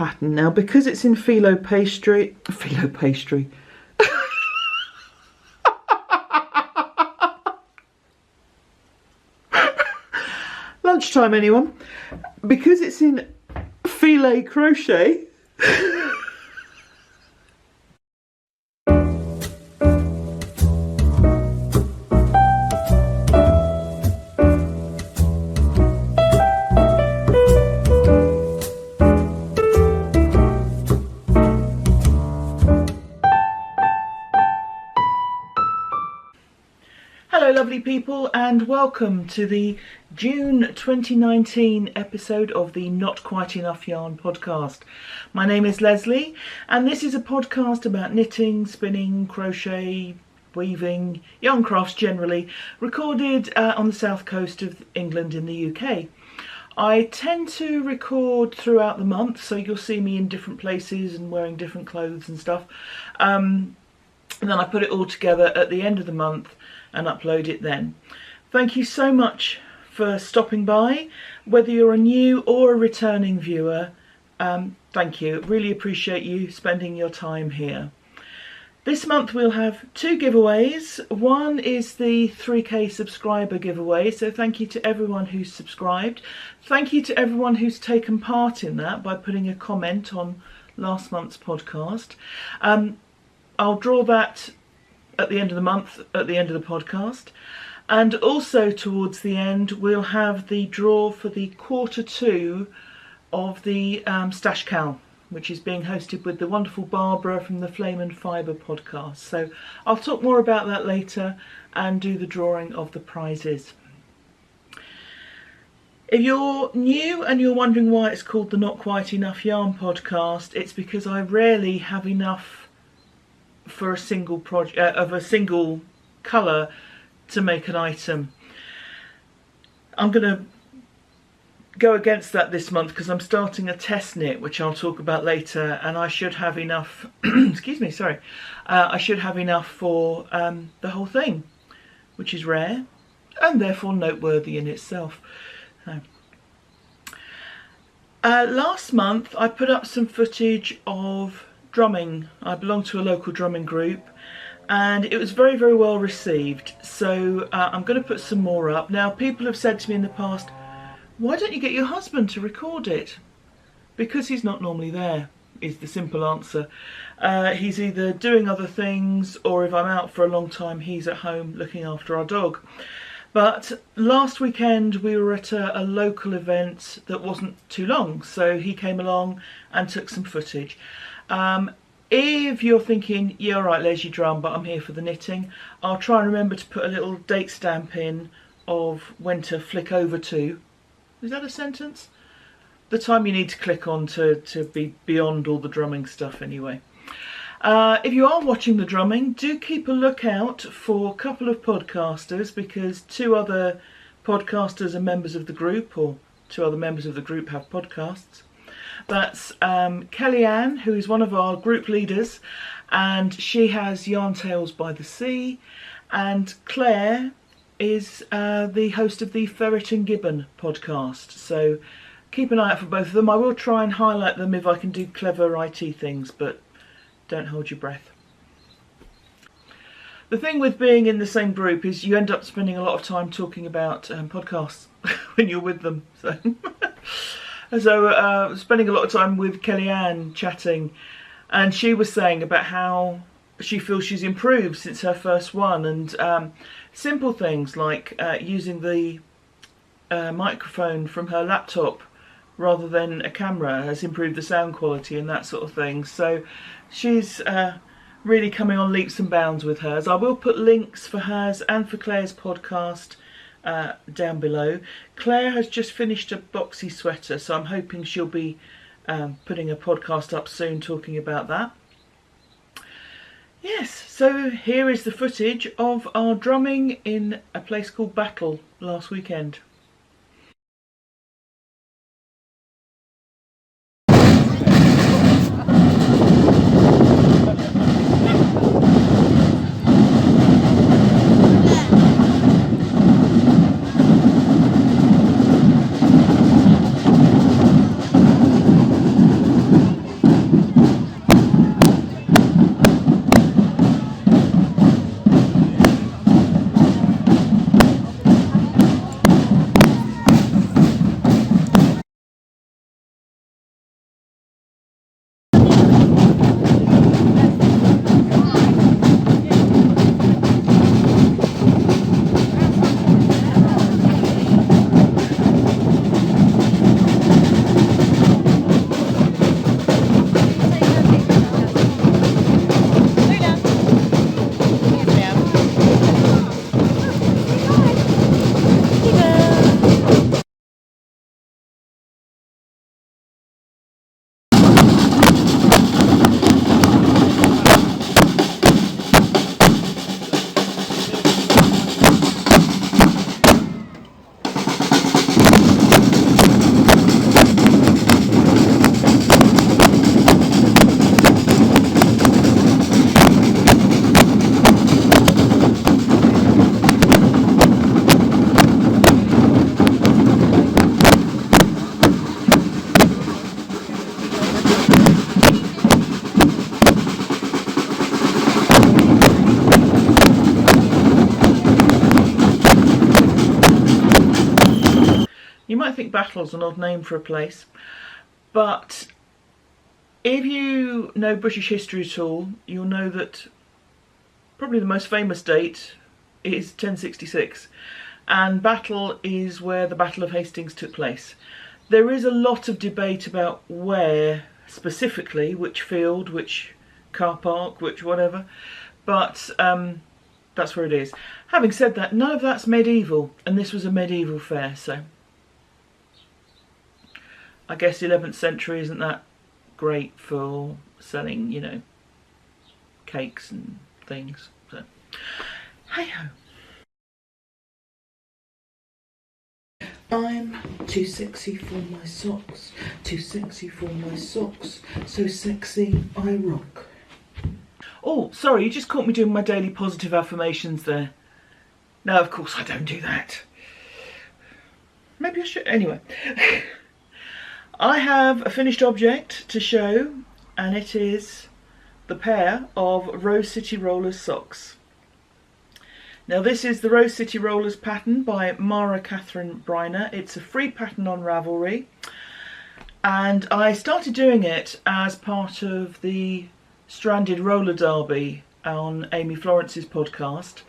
pattern. Now, because it's in phyllo pastry, lunchtime anyone? Because it's in filet crochet, hello lovely people, and welcome to the June 2019 episode of the Not Quite Enough Yarn podcast. My name is Lesley, and this is a podcast about knitting, spinning, crochet, weaving, yarn crafts generally, recorded on the south coast of England in the UK. I tend to record throughout the month, so you'll see me in different places and wearing different clothes and stuff. And then I put it all together at the end of the month and upload it then. Thank you so much for stopping by. Whether you're a new or a returning viewer, thank you. Really appreciate you spending your time here. This month we'll have two giveaways. One is the 3k subscriber giveaway, so thank you to everyone who's subscribed. Thank you to everyone who's taken part in that by putting a comment on last month's podcast. I'll draw that at the end of the month, at the end of the podcast, and also towards the end we'll have the draw for the Q2 of the Stash Cal, which is being hosted with the wonderful Barbara from the Flame and Fibre podcast. So I'll talk more about that later and do the drawing of the prizes. If you're new and you're wondering why it's called the Not Quite Enough Yarn podcast, it's because I rarely have enough for a single project of a single colour to make an item. I'm going to go against that this month because I'm starting a test knit, which I'll talk about later, and I should have enough excuse me, sorry, I should have enough for the whole thing, which is rare and therefore noteworthy in itself. So, last month I put up some footage of drumming. I belong to a local drumming group and it was very, very well received, so I'm going to put some more up. Now, people have said to me in the past, why don't you get your husband to record it? Because he's not normally there, is the simple answer. He's either doing other things, or if I'm out for a long time he's at home looking after our dog. But last weekend we were at a local event that wasn't too long, so he came along and took some footage. If you're thinking, yeah, all right, Les, you drum, but I'm here for the knitting, I'll try and remember to put a little date stamp in of when to flick over to. Is that a sentence? The time you need to click on to be beyond all the drumming stuff anyway. If you are watching the drumming, do keep a lookout for a couple of podcasters, because two other podcasters are members of the group, or two other members of the group have podcasts. That's Kellyanne, who is one of our group leaders, and she has Yarn Tales by the Sea, and Claire is the host of the Ferret and Gibbon podcast. So keep an eye out for both of them. I will try and highlight them if I can do clever IT things, but don't hold your breath. The thing with being in the same group is you end up spending a lot of time talking about podcasts when you're with them. So spending a lot of time with Kellyanne chatting, and she was saying about how she feels she's improved since her first one, and simple things like using the microphone from her laptop rather than a camera has improved the sound quality and that sort of thing. So she's really coming on leaps and bounds with hers. I will put links for hers and for Claire's podcast down below. Claire has just finished a boxy sweater, so I'm hoping she'll be putting a podcast up soon talking about that. Yes, so here is the footage of our drumming in a place called Battle last weekend. Battle's an odd name for a place, but if you know British history at all, you'll know that probably the most famous date is 1066, and Battle is where the Battle of Hastings took place. There is a lot of debate about where specifically, which field, which car park, which whatever, but that's where it is. Having said that, none of that's medieval, and this was a medieval fair, so I guess the 11th century isn't that great for selling, you know, cakes and things, so hey-ho. I'm too sexy for my socks, too sexy for my socks, so sexy I rock. Oh, sorry, you just caught me doing my daily positive affirmations there. No, of course I don't do that. Maybe I should. Anyway, I have a finished object to show, and it is the pair of Rose City Rollers socks. Now this is the Rose City Rollers pattern by Mara Catherine Briner. It's a free pattern on Ravelry, and I started doing it as part of the Stranded Roller Derby on Amy Florence's podcast.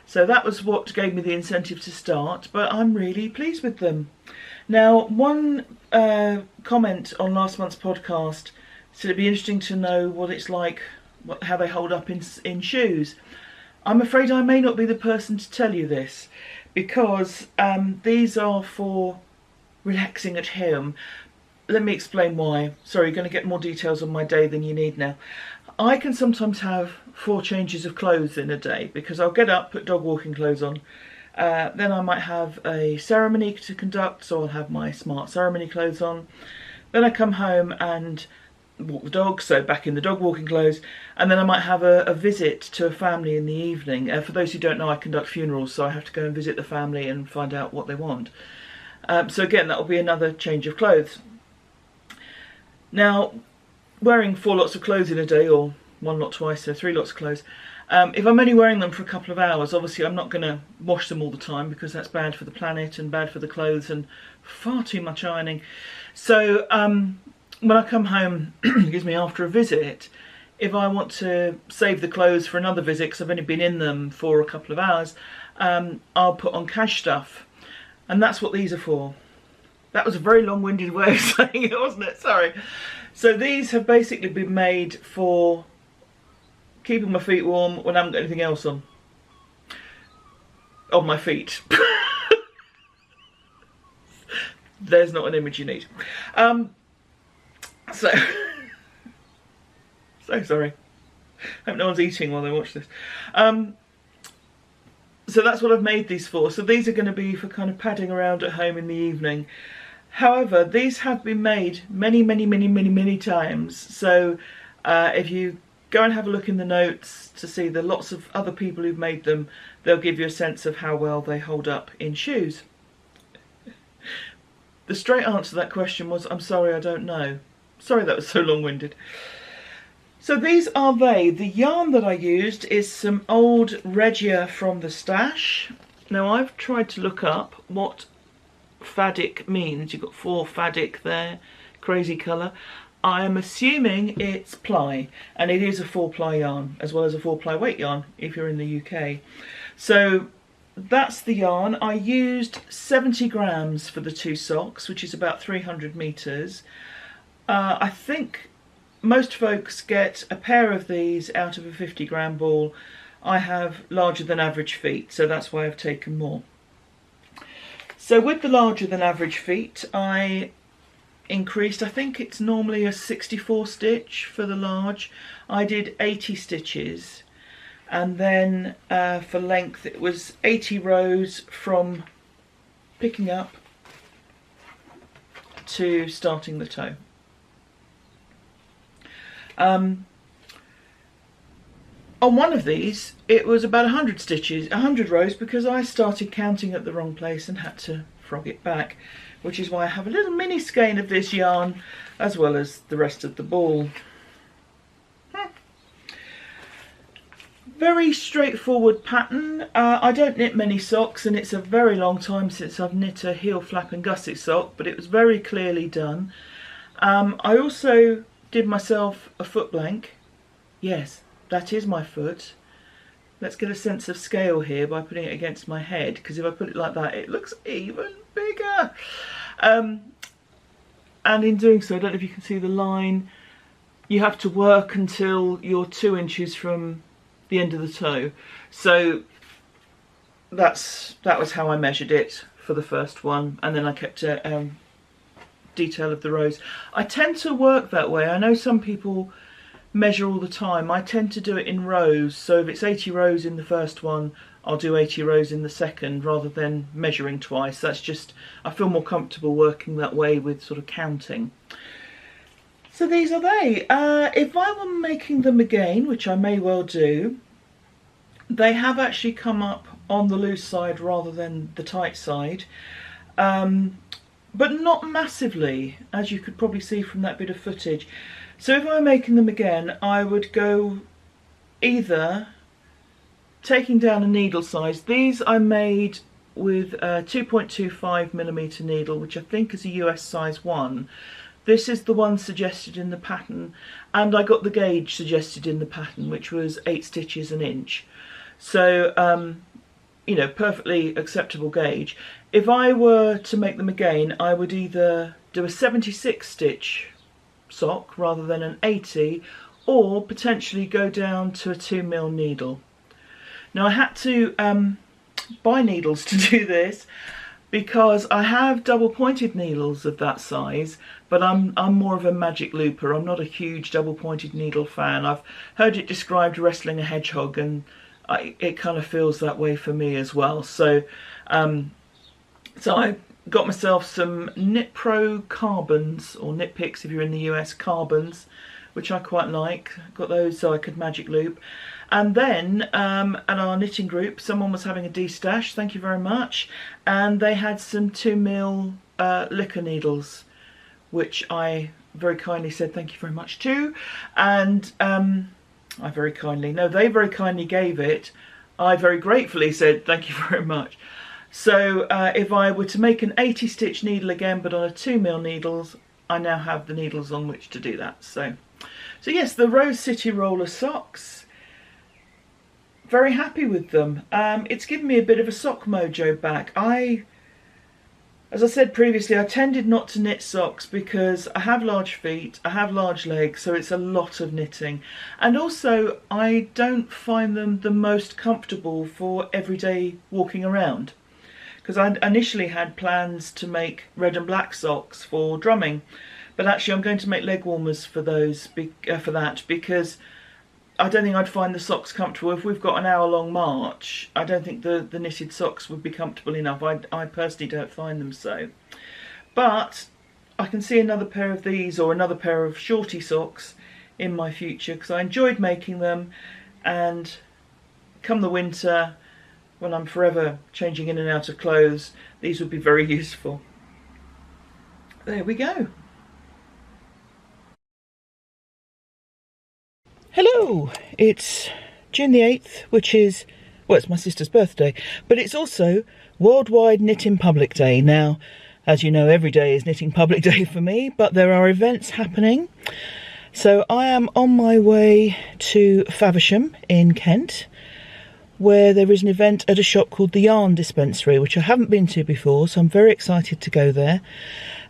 So that was what gave me the incentive to start, but I'm really pleased with them. Now, one comment on last month's podcast said it'd be interesting to know what it's like, how they hold up in shoes. I'm afraid I may not be the person to tell you this, because these are for relaxing at home. Let me explain why. Sorry, you're going to get more details on my day than you need now. I can sometimes have 4 changes of clothes in a day, because I'll get up, put dog walking clothes on, then I might have a ceremony to conduct, so I'll have my smart ceremony clothes on. Then I come home and walk the dog, so back in the dog walking clothes, and then I might have a visit to a family in the evening. For those who don't know, I conduct funerals, so I have to go and visit the family and find out what they want. So again, that will be another change of clothes. Now, wearing 4 lots of clothes in a day, or 1 lot twice, so 3 lots of clothes, if I'm only wearing them for a couple of hours, obviously I'm not going to wash them all the time, because that's bad for the planet and bad for the clothes and far too much ironing. So when I come home, excuse me, after a visit, if I want to save the clothes for another visit, because I've only been in them for a couple of hours, I'll put on cash stuff, and that's what these are for. That was a very long-winded way of saying it, wasn't it? Sorry. So these have basically been made for keeping my feet warm when I haven't got anything else on my feet. There's not an image you need. So sorry. Hope no one's eating while they watch this. So that's what I've made these for. So these are going to be for kind of padding around at home in the evening. However, these have been made many times. So if you go and have a look in the notes to see the lots of other people who've made them, they'll give you a sense of how well they hold up in shoes. The straight answer to that question was, I'm sorry, I don't know. Sorry that was so long-winded. So these are they. The yarn that I used is some old Regia from the stash. Now I've tried to look up what fadic means. You've got 4 fadic there, crazy colour. I am assuming it's ply, and it is a 4-ply yarn, as well as a 4-ply weight yarn if you're in the UK. So that's the yarn. I used 70 grams for the 2 socks, which is about 300 metres. I think most folks get a pair of these out of a 50-gram ball. I have larger than average feet, so that's why I've taken more. So with the larger than average feet, I increased, I think it's normally a 64 stitch for the large. I did 80 stitches, and then for length it was 80 rows from picking up to starting the toe. On one of these it was about 100 stitches, 100 rows, because I started counting at the wrong place and had to frog it back, which is why I have a little mini skein of this yarn as well as the rest of the ball. Very straightforward pattern. I don't knit many socks, and it's a very long time since I've knit a heel flap and gusset sock, but it was very clearly done. I also did myself a foot blank. Yes, that is my foot. Let's get a sense of scale here by putting it against my head, because if I put it like that it looks even bigger. And in doing so, I don't know if you can see the line, you have to work until you're 2 inches from the end of the toe. So that was how I measured it for the first one, and then I kept a detail of the rows. I tend to work that way. I know some people measure all the time. I tend to do it in rows, so if it's 80 rows in the first one, I'll do 80 rows in the second rather than measuring twice. That's just, I feel more comfortable working that way with sort of counting. So these are they. If I were making them again, which I may well do, they have actually come up on the loose side rather than the tight side, but not massively, as you could probably see from that bit of footage. So if I were making them again, I would go either taking down a needle size. These I made with a 2.25mm needle, which I think is a US size 1. This is the one suggested in the pattern, and I got the gauge suggested in the pattern, which was 8 stitches an inch. So, you know, perfectly acceptable gauge. If I were to make them again, I would either do a 76 stitch sock rather than an 80, or potentially go down to a 2mm needle. Now I had to buy needles to do this, because I have double pointed needles of that size, but I'm more of a magic looper. I'm not a huge double pointed needle fan. I've heard it described wrestling a hedgehog, and it kind of feels that way for me as well. So so I got myself some Knit Pro carbons, or Knit Picks if you're in the US, carbons, which I quite like. Got those so I could magic loop. And then at our knitting group, someone was having a de-stash, thank you very much, and they had some 2mm liquor needles, which I very kindly said thank you very much to, and they very kindly gave it. I very gratefully said thank you very much. So if I were to make an 80 stitch needle again, but on a 2mm needles, I now have the needles on which to do that. So yes, the Rose City roller socks. Very happy with them. It's given me a bit of a sock mojo back. As I said previously, I tended not to knit socks because I have large feet, I have large legs, so it's a lot of knitting. And also, I don't find them the most comfortable for everyday walking around. Because I initially had plans to make red and black socks for drumming, but actually I'm going to make leg warmers for those, for that, because I don't think I'd find the socks comfortable. If we've got an hour-long march, I don't think the knitted socks would be comfortable enough. I personally don't find them so. But I can see another pair of these, or another pair of shorty socks in my future, because I enjoyed making them, and come the winter, when I'm forever changing in and out of clothes, these would be very useful. There we go. Hello, it's June the 8th, which is, well, it's my sister's birthday, but it's also Worldwide Knitting Public Day. Now, as you know, every day is Knitting Public Day for me, but there are events happening. So I am on my way to Faversham in Kent, where there is an event at a shop called the Yarn Dispensary, which I haven't been to before, so I'm very excited to go there.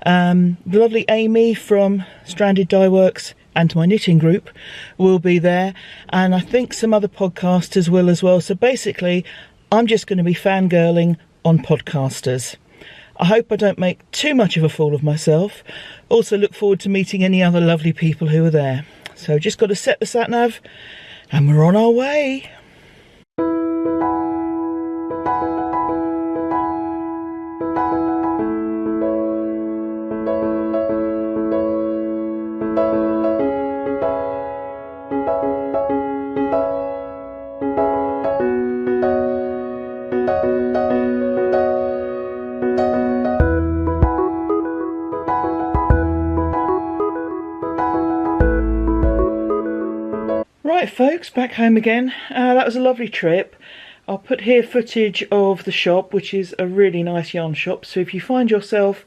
The lovely Amy from Stranded Dyeworks and my knitting group will be there, and I think some other podcasters will as well. So basically, I'm just going to be fangirling on podcasters. I hope I don't make too much of a fool of myself. Also look forward to meeting any other lovely people who are there. So just got to set the sat-nav, and we're on our way. Right folks, back home again. That was a lovely trip. I'll put here footage of the shop, which is a really nice yarn shop, so if you find yourself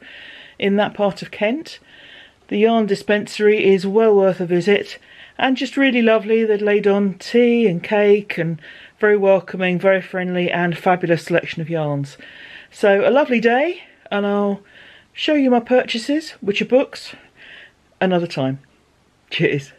in that part of Kent, the yarn dispensary is well worth a visit and just really lovely. They'd laid on tea and cake and very welcoming, very friendly and fabulous selection of yarns. So a lovely day, and I'll show you my purchases, which are books, another time. Cheers.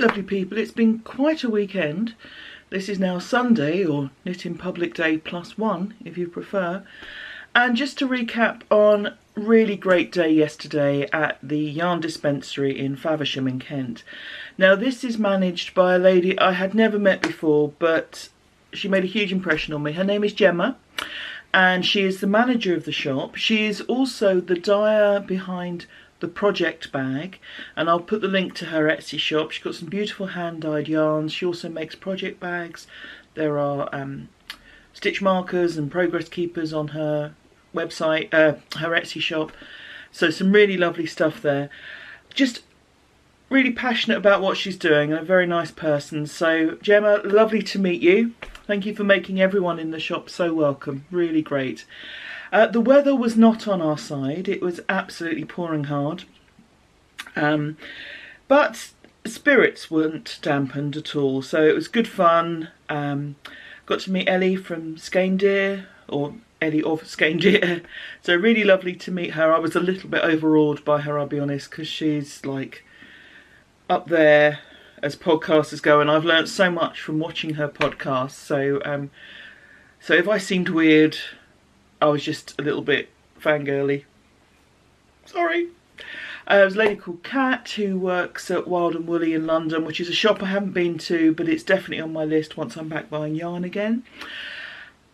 Lovely people, it's been quite a weekend. This is now Sunday, or Knitting Public Day +1 if you prefer. And just to recap on really great day yesterday at the yarn dispensary in Faversham in Kent. Now this is managed by a lady I had never met before, but she made a huge impression on me. Her name is Gemma and she is the manager of the shop. She is also the dyer behind the project bag, and I'll put the link to her Etsy shop. She's got some beautiful hand-dyed yarns. She also makes project bags. There are stitch markers and progress keepers on her website, her Etsy shop. So some really lovely stuff there. Just really passionate about what she's doing and a very nice person. So Gemma, lovely to meet you. Thank you for making everyone in the shop so welcome. Really great. The weather was not on our side. It was absolutely pouring hard. But spirits weren't dampened at all. So it was good fun. Got to meet Ellie from Skegndeer, or Ellie of Skegndeer. So really lovely to meet her. I was a little bit overawed by her, I'll be honest, because she's like up there as podcasters go, and I've learnt so much from watching her podcast. So, so if I seemed weird, I was just a little bit fangirly. Sorry. There's a lady called Kat who works at Wild and Woolly in London, which is a shop I haven't been to, but it's definitely on my list once I'm back buying yarn again.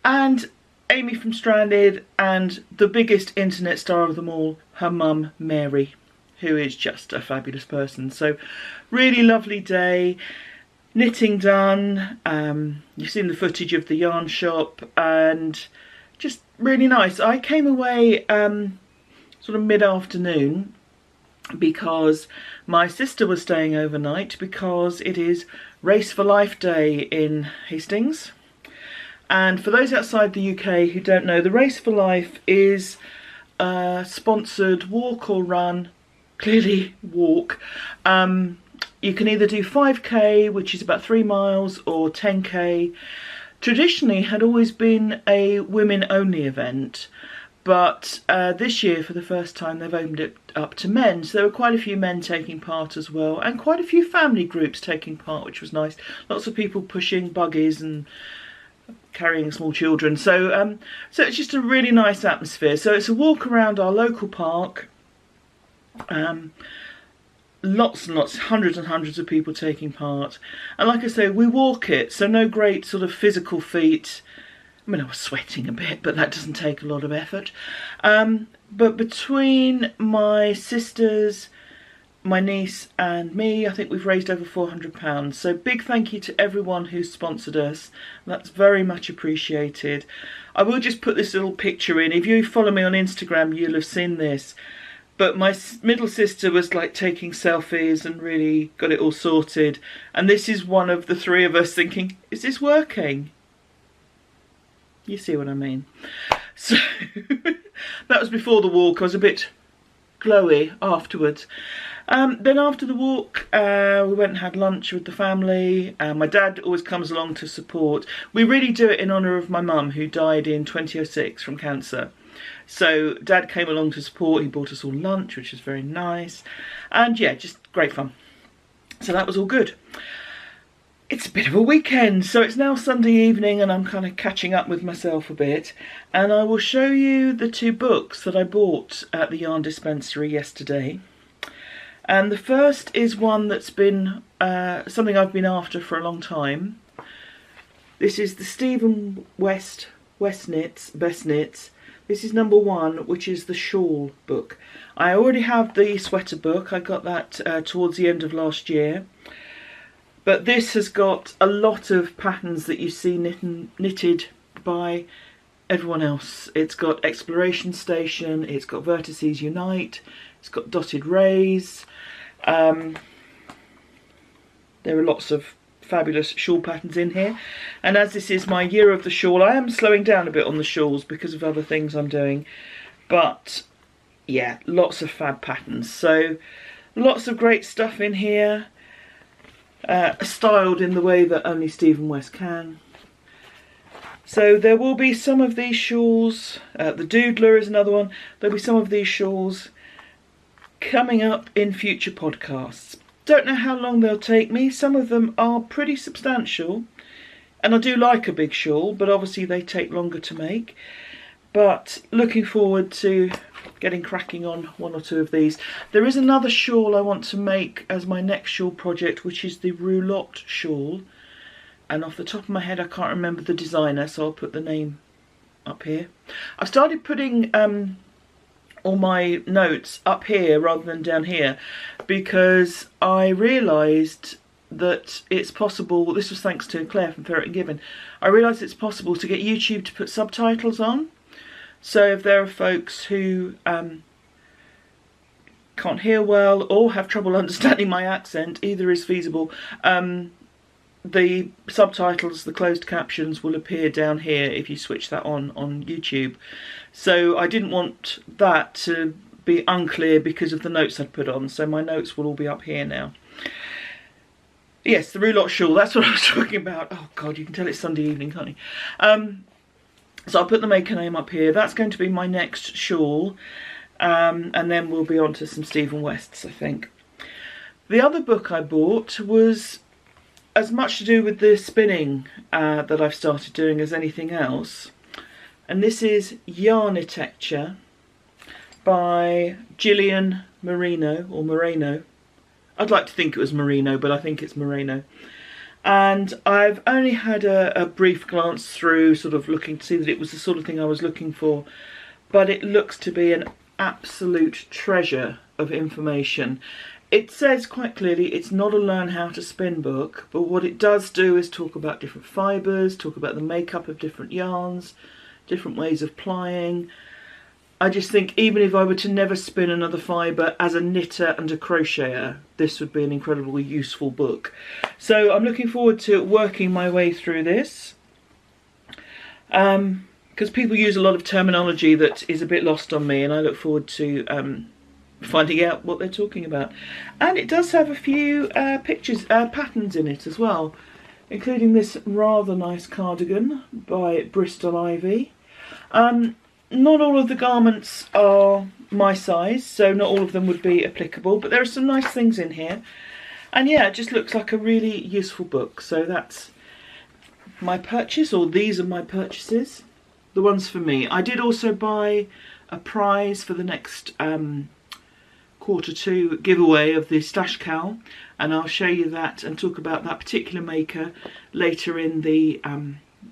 And Amy from Stranded, and the biggest internet star of them all, her mum Mary, who is just a fabulous person. So really lovely day. Knitting done. You've seen the footage of the yarn shop, and just really nice. I came away sort of mid-afternoon because my sister was staying overnight, because it is Race for Life Day in Hastings. And for those outside the UK who don't know, the Race for Life is a sponsored walk or run, clearly walk. You can either do 5k, which is about 3 miles, or 10k. Traditionally had always been a women only event, but this year for the first time they've opened it up to men. So there were quite a few men taking part as well, and quite a few family groups taking part, which was nice. Lots of people pushing buggies and carrying small children. So so it's just a really nice atmosphere. So it's a walk around our local park. Lots and lots, hundreds and hundreds of people taking part. And like I say, we walk it, so no great sort of physical feat. I mean, I was sweating a bit, but that doesn't take a lot of effort. But between my sisters, my niece and me, I think we've raised over £400. So big thank you to everyone who's sponsored us. That's very much appreciated. I will just put this little picture in. If you follow me on Instagram, you'll have seen this. But my middle sister was like taking selfies and really got it all sorted. And this is one of the three of us thinking, is this working? You see what I mean. So that was before the walk. I was a bit glowy afterwards. Then after the walk, we went and had lunch with the family. My dad always comes along to support. We really do it in honour of my mum, who died in 2006 from cancer. So Dad came along to support. He bought us all lunch, which was very nice. And yeah, just great fun. So that was all good. It's a bit of a weekend, so it's now Sunday evening and I'm kind of catching up with myself a bit. And I will show you the 2 books that I bought at the yarn dispensary yesterday. And the first is one that's been something I've been after for a long time. This is the Stephen West Knits, Best Knits. This is number 1, which is the Shawl book. I already have the sweater book. I got that towards the end of last year. But this has got a lot of patterns that you see knitted by everyone else. It's got Exploration Station, it's got Vertices Unite, it's got Dotted Rays. There are lots of fabulous shawl patterns in here, and as this is my year of the shawl, I am slowing down a bit on the shawls because of other things I'm doing, but yeah, lots of fab patterns. So lots of great stuff in here, styled in the way that only Stephen West can. So there will be some of these shawls, the Doodler is another one, there'll be some of these shawls coming up in future podcasts. Don't know how long they'll take me. Some of them are pretty substantial, and I do like a big shawl, but obviously they take longer to make. But looking forward to getting cracking on 1 or 2 of these. There is another shawl I want to make as my next shawl project, which is the Roulotte shawl. And off the top of my head I can't remember the designer, so I'll put the name up here. I've started putting all my notes up here rather than down here because I realised that it's possible, this was thanks to Claire from Ferry and Given, I realised it's possible to get YouTube to put subtitles on. So if there are folks who can't hear well or have trouble understanding my accent, either is feasible, the subtitles, the closed captions will appear down here if you switch that on YouTube. So I didn't want that to be unclear because of the notes I'd put on, so my notes will all be up here now. Yes, the Roulotte shawl, that's what I was talking about. Oh God, you can tell it's Sunday evening, can't you? So I'll put the maker name up here. That's going to be my next shawl, and then we'll be on to some Stephen Wests, I think. The other book I bought was as much to do with the spinning that I've started doing as anything else. And this is Yarnitecture by Gillian Moreno, or Moreno. I'd like to think it was Merino, but I think it's Moreno. And I've only had a brief glance through, sort of looking to see that it was the sort of thing I was looking for, but it looks to be an absolute treasure of information. It says quite clearly it's not a learn how to spin book, but what it does do is talk about different fibres, talk about the makeup of different yarns, different ways of plying. I just think even if I were to never spin another fibre as a knitter and a crocheter, this would be an incredibly useful book. So I'm looking forward to working my way through this, because people use a lot of terminology that is a bit lost on me, and I look forward to finding out what they're talking about. And it does have a few patterns in it as well, including this rather nice cardigan by Bristol Ivy. Not all of the garments are my size, so not all of them would be applicable, but there are some nice things in here. And yeah, it just looks like a really useful book. So that's my purchase, or these are my purchases, the ones for me. I did also buy a prize for the next Q2 giveaway of the stash cowl, and I'll show you that and talk about that particular maker later in the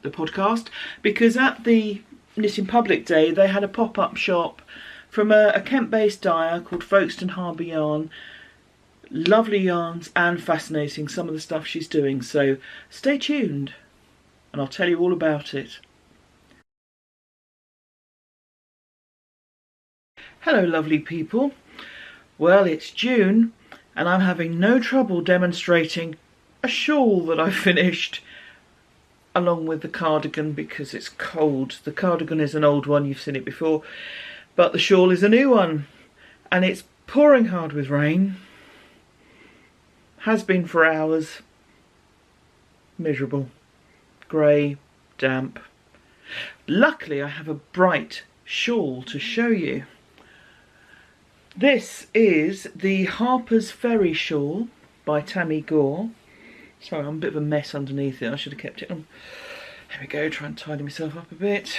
podcast, because at the Knitting Public Day they had a pop-up shop from a Kent-based dyer called Folkestone Harbour Yarn. Lovely yarns and fascinating, some of the stuff she's doing, so stay tuned and I'll tell you all about it. Hello lovely people. Well, it's June and I'm having no trouble demonstrating a shawl that I finished along with the cardigan because it's cold. The cardigan is an old one, you've seen it before, but the shawl is a new one. and it's pouring hard with rain. Has been for hours. Miserable. Grey, damp. Luckily I have a bright shawl to show you. This is the Harpers Ferry shawl by Tamy Gore. Sorry, I'm a bit of a mess underneath it. I should have kept it on. There we go, try and tidy myself up a bit.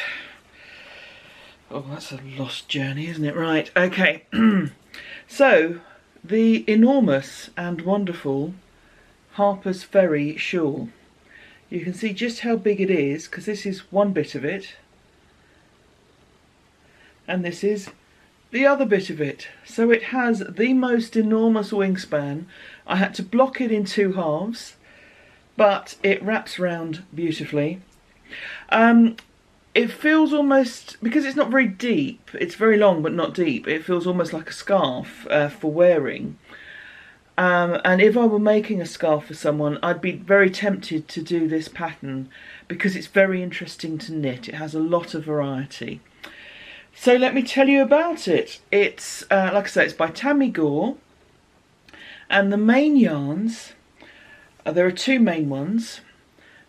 Oh, that's a lost journey, isn't it? Right, okay. So, the enormous and wonderful Harpers Ferry shawl. You can see just how big it is, because this is one bit of it. And this is the other bit of it. So it has the most enormous wingspan. I had to block it in 2 halves, but it wraps round beautifully. It feels almost, because it's not very deep, it's very long but not deep, it feels almost like a scarf for wearing. And if I were making a scarf for someone, I'd be very tempted to do this pattern because it's very interesting to knit. It has a lot of variety. So let me tell you about it. It's, like I say, it's by Tamy Gore. And the main yarns, there are 2 main ones.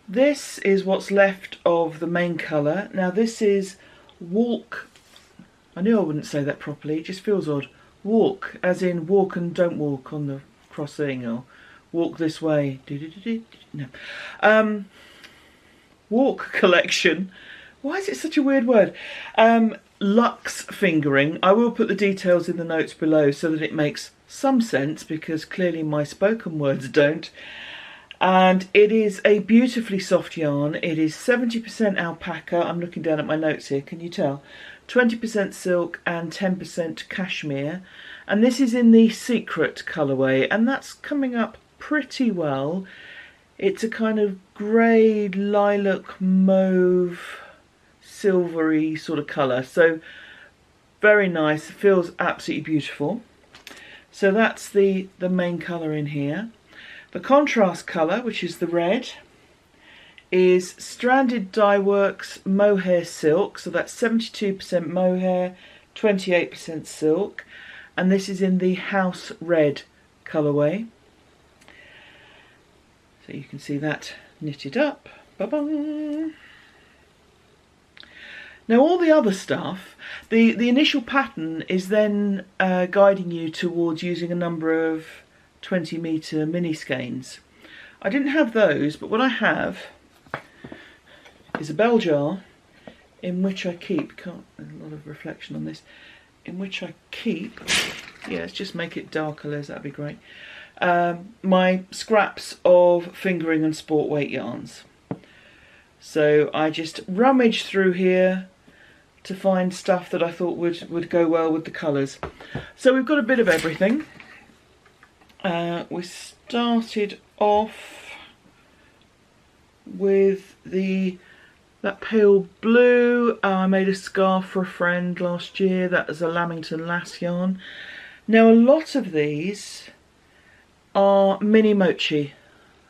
This is what's left of the main colour. Now this is walk. I knew I wouldn't say that properly, it just feels odd. Walk, as in walk and don't walk on the crossing, or walk this way. No. Walk collection. Why is it such a weird word? Luxe fingering. I will put the details in the notes below so that it makes some sense, because clearly my spoken words don't. And it is a beautifully soft yarn. It is 70% alpaca. I'm looking down at my notes here, can you tell? 20% silk and 10% cashmere. And this is in the Secret colourway, and that's coming up pretty well. It's a kind of grey, lilac, mauve, silvery sort of colour. So very nice, feels absolutely beautiful. So that's the main colour in here. The contrast colour, which is the red, is Stranded Dyeworks Mohair Silk. So that's 72% mohair, 28% silk. And this is in the House Red colourway. So you can see that knitted up. Ba-bum. Now all the other stuff, the initial pattern is then guiding you towards using a number of 20-metre mini skeins. I didn't have those, but what I have is a bell jar in which I keep, a lot of reflection on this, in which I keep, yeah, let's just make it darker, Les, that'd be great, my scraps of fingering and sport weight yarns. So I just rummage through here to find stuff that I thought would go well with the colours. So we've got a bit of everything. We started off with that pale blue. I made a scarf for a friend last year. That was a Lamington Lass yarn. Now a lot of these are mini mochi.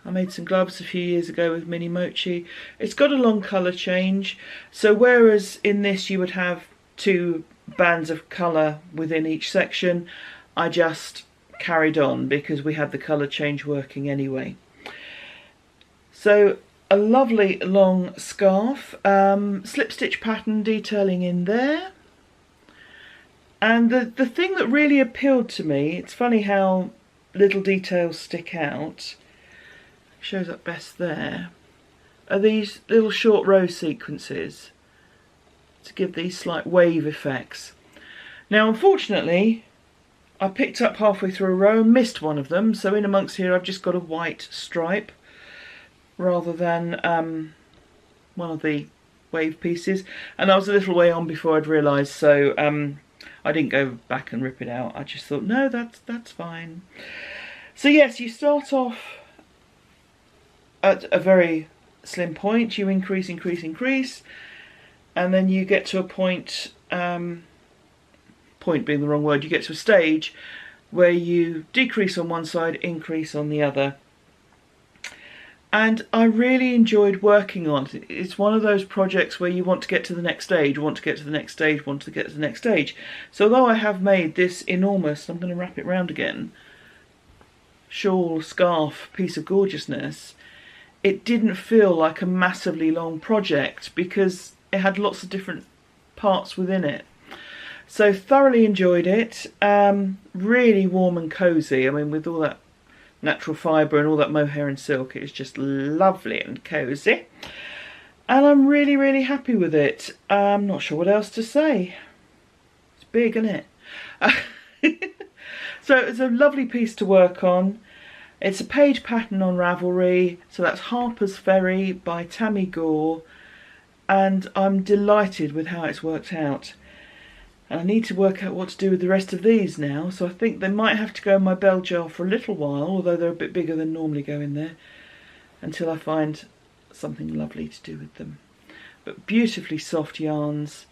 I made some gloves a few years ago with mini mochi. It's got a long colour change. So whereas in this you would have 2 bands of colour within each section, I just carried on because we had the colour change working anyway. So a lovely long scarf, slip stitch pattern detailing in there. And the thing that really appealed to me, it's funny how little details stick out, shows up best there, are these little short row sequences to give these slight wave effects. Now unfortunately I picked up halfway through a row and missed one of them, so in amongst here I've just got a white stripe rather than one of the wave pieces, and I was a little way on before I'd realised, so I didn't go back and rip it out. I just thought, no, that's fine. So yes, you start off at a very slim point, you increase, and then you get to a point, point being the wrong word, you get to a stage where you decrease on one side, increase on the other. and I really enjoyed working on it. It's one of those projects where you want to get to the next stage, want to get to the next stage, want to get to the next stage. So although I have made this enormous, I'm going to wrap it round again, shawl, scarf, piece of gorgeousness, it didn't feel like a massively long project because it had lots of different parts within it. So thoroughly enjoyed it. Really warm and cosy. I mean, with all that natural fibre and all that mohair and silk, it's just lovely and cosy, and I'm really, really happy with it. I'm not sure what else to say. It's big, isn't it? So it's a lovely piece to work on. It's a page pattern on Ravelry, so that's Harpers Ferry by Tamy, Gore, and I'm delighted with how it's worked out. And I need to work out what to do with the rest of these now, so I think they might have to go in my bell jar for a little while, although they're a bit bigger than normally go in there, until I find something lovely to do with them. But beautifully soft yarns.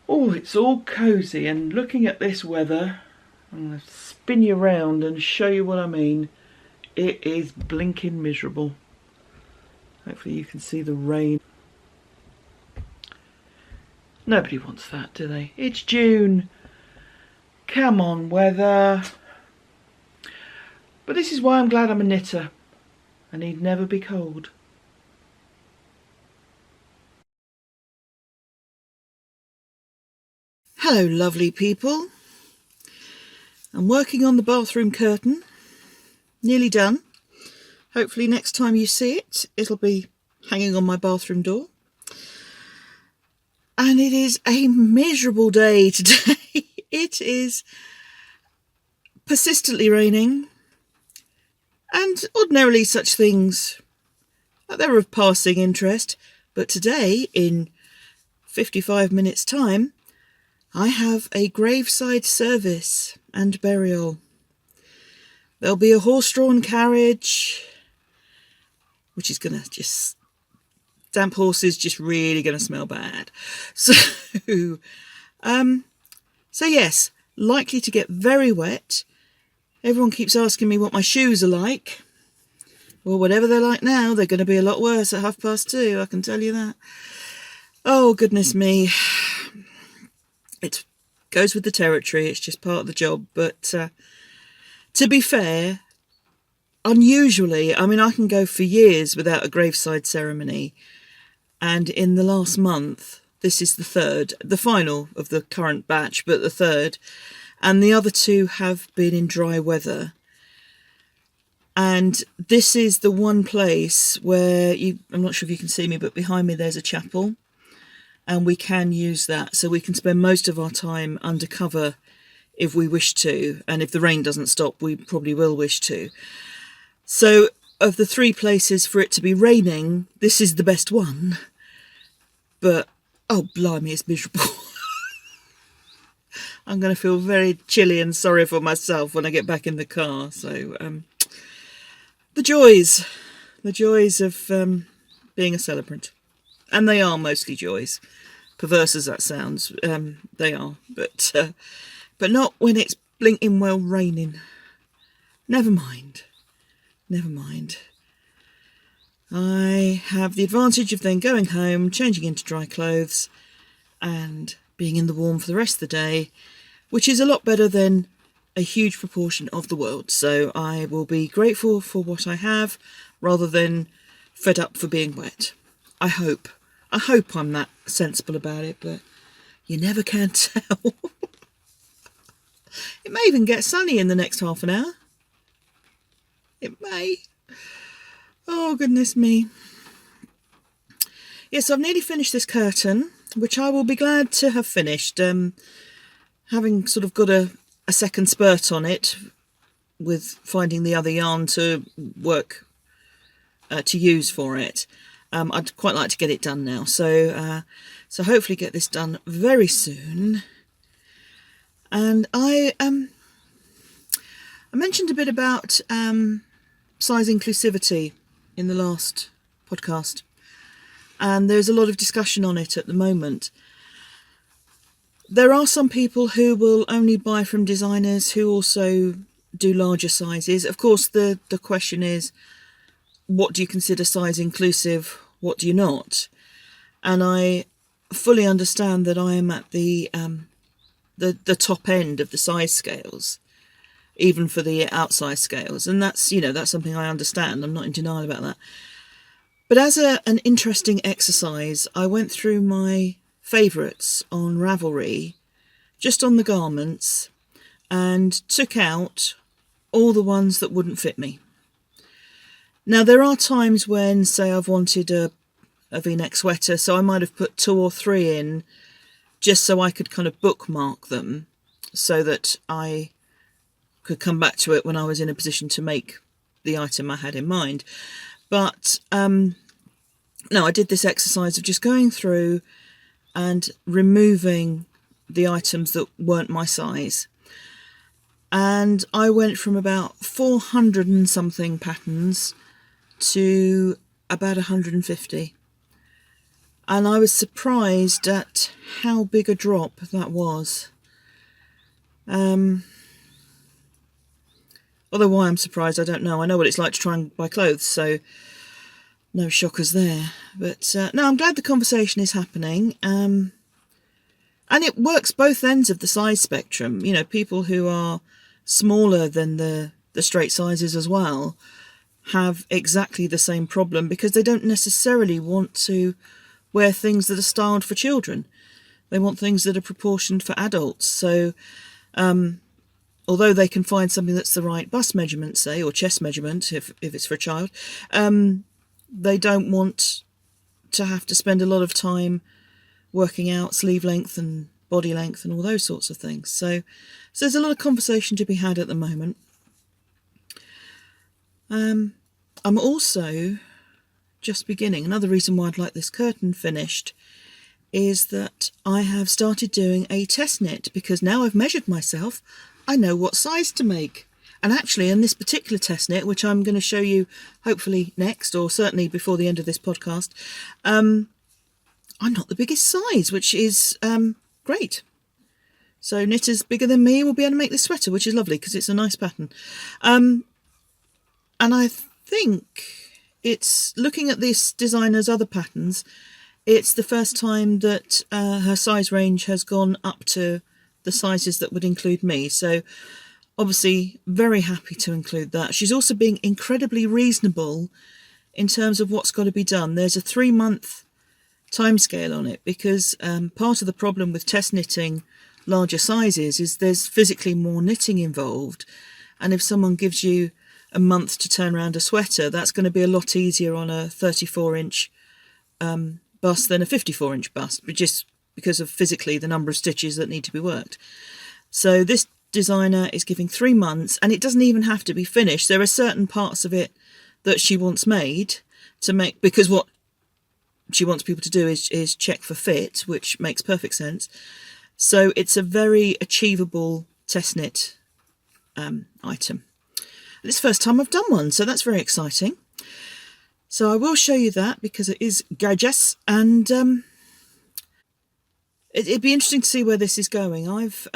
Oh, it's all cosy, and looking at this weather, I'm going to spin you around and show you what I mean. It is blinking miserable. Hopefully you can see the rain. Nobody wants that, do they? It's June. Come on, weather. But this is why I'm glad I'm a knitter. I need never be cold. Hello, lovely people. I'm working on the bathroom curtain. Nearly done. Hopefully next time you see it, it'll be hanging on my bathroom door. And it is a miserable day today. It is persistently raining, and ordinarily such things, they're of passing interest, but today, in 55 minutes' time, I have a graveside service and burial. There'll be a horse-drawn carriage, which is going to just... damp horses just really going to smell bad. So yes, likely to get very wet. Everyone keeps asking me what my shoes are like. Well, whatever they're like now, they're going to be a lot worse at 2:30, I can tell you that. Oh, goodness me. It goes with the territory, it's just part of the job. But to be fair, unusually, I mean, I can go for years without a graveside ceremony. And in the last month, this is the third, the final of the current batch, but the third. And the other two have been in dry weather. And this is the one place where, I'm not sure if you can see me, but behind me there's a chapel. And we can use that. So we can spend most of our time undercover if we wish to. And if the rain doesn't stop, we probably will wish to. So of the three places for it to be raining, this is the best one. But, oh, blimey, it's miserable. I'm going to feel very chilly and sorry for myself when I get back in the car. So, the joys of being a celebrant. And they are mostly joys. Perverse as that sounds, they are. But not when it's blinking well raining. Never mind. Never mind. I have the advantage of then going home, changing into dry clothes, and being in the warm for the rest of the day, which is a lot better than a huge proportion of the world. So I will be grateful for what I have, rather than fed up for being wet. I hope I'm that sensible about it, but you never can tell. It may even get sunny in the next half an hour. It may. Oh, goodness me. Yes, I've nearly finished this curtain, which I will be glad to have finished. Having sort of got a second spurt on it with finding the other yarn to work, to use for it. I'd quite like to get it done now. So hopefully get this done very soon. And I mentioned a bit about size inclusivity in the last podcast, and there's a lot of discussion on it at the moment. There are some people who will only buy from designers who also do larger sizes. Of course, the question is, what do you consider size inclusive, what do you not? And I fully understand that I am at the top end of the size scales, even for the outsize scales, and that's, you know, that's something I understand. I'm not in denial about that. But as an interesting exercise, I went through my favourites on Ravelry, just on the garments, and took out all the ones that wouldn't fit me. Now, there are times when, say, I've wanted a V-neck sweater, so I might have put 2 or 3 in just so I could kind of bookmark them so that I could come back to it when I was in a position to make the item I had in mind. But no, I did this exercise of just going through and removing the items that weren't my size. And I went from about 400 and something patterns to about 150. And I was surprised at how big a drop that was. Although why I'm surprised, I don't know. I know what it's like to try and buy clothes, so no shockers there. But no, I'm glad the conversation is happening. And it works both ends of the size spectrum. You know, people who are smaller than the straight sizes as well have exactly the same problem, because they don't necessarily want to wear things that are styled for children. They want things that are proportioned for adults. So although they can find something that's the right bust measurement, say, or chest measurement if it's for a child, they don't want to have to spend a lot of time working out sleeve length and body length and all those sorts of things. So there's a lot of conversation to be had at the moment. I'm also just beginning. Another reason why I'd like this curtain finished is that I have started doing a test knit, because now I've measured myself, I know what size to make. And actually, in this particular test knit, which I'm going to show you hopefully next, or certainly before the end of this podcast, I'm not the biggest size, which is great. So knitters bigger than me will be able to make this sweater, which is lovely because it's a nice pattern. And I think it's, looking at this designer's other patterns, it's the first time that her size range has gone up to the sizes that would include me. So obviously very happy to include that. She's also being incredibly reasonable in terms of what's got to be done. There's a 3-month timescale on it, because part of the problem with test knitting larger sizes is there's physically more knitting involved, and if someone gives you a month to turn around a sweater, that's going to be a lot easier on a 34-inch bust than a 54-inch bust, just because of physically the number of stitches that need to be worked. So this designer is giving 3 months, and it doesn't even have to be finished. There are certain parts of it that she wants made to make, because what she wants people to do is check for fit, which makes perfect sense. So it's a very achievable test knit item. It's the first time I've done one, so that's very exciting. So I will show you that because it is gorgeous, and it'd be interesting to see where this is going. I've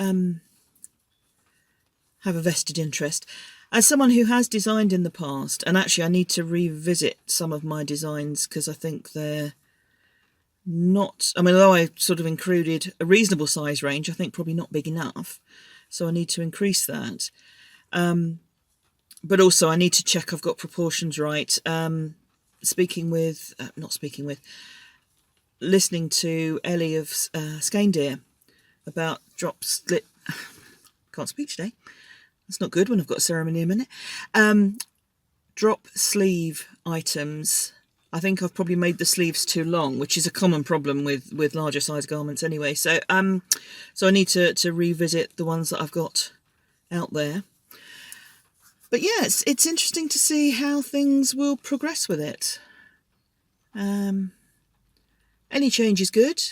have a vested interest. As someone who has designed in the past, and actually I need to revisit some of my designs because I think they're not, I mean, although I sort of included a reasonable size range, I think probably not big enough. So I need to increase that. But also I need to check I've got proportions right. Listening to Ellie of Skein about drop slit, can't speak today. That's not good when I've got a ceremony in a minute. Drop sleeve items. I think I've probably made the sleeves too long, which is a common problem with larger size garments anyway. So so I need to revisit the ones that I've got out there. But yes, it's interesting to see how things will progress with it. Any change is good.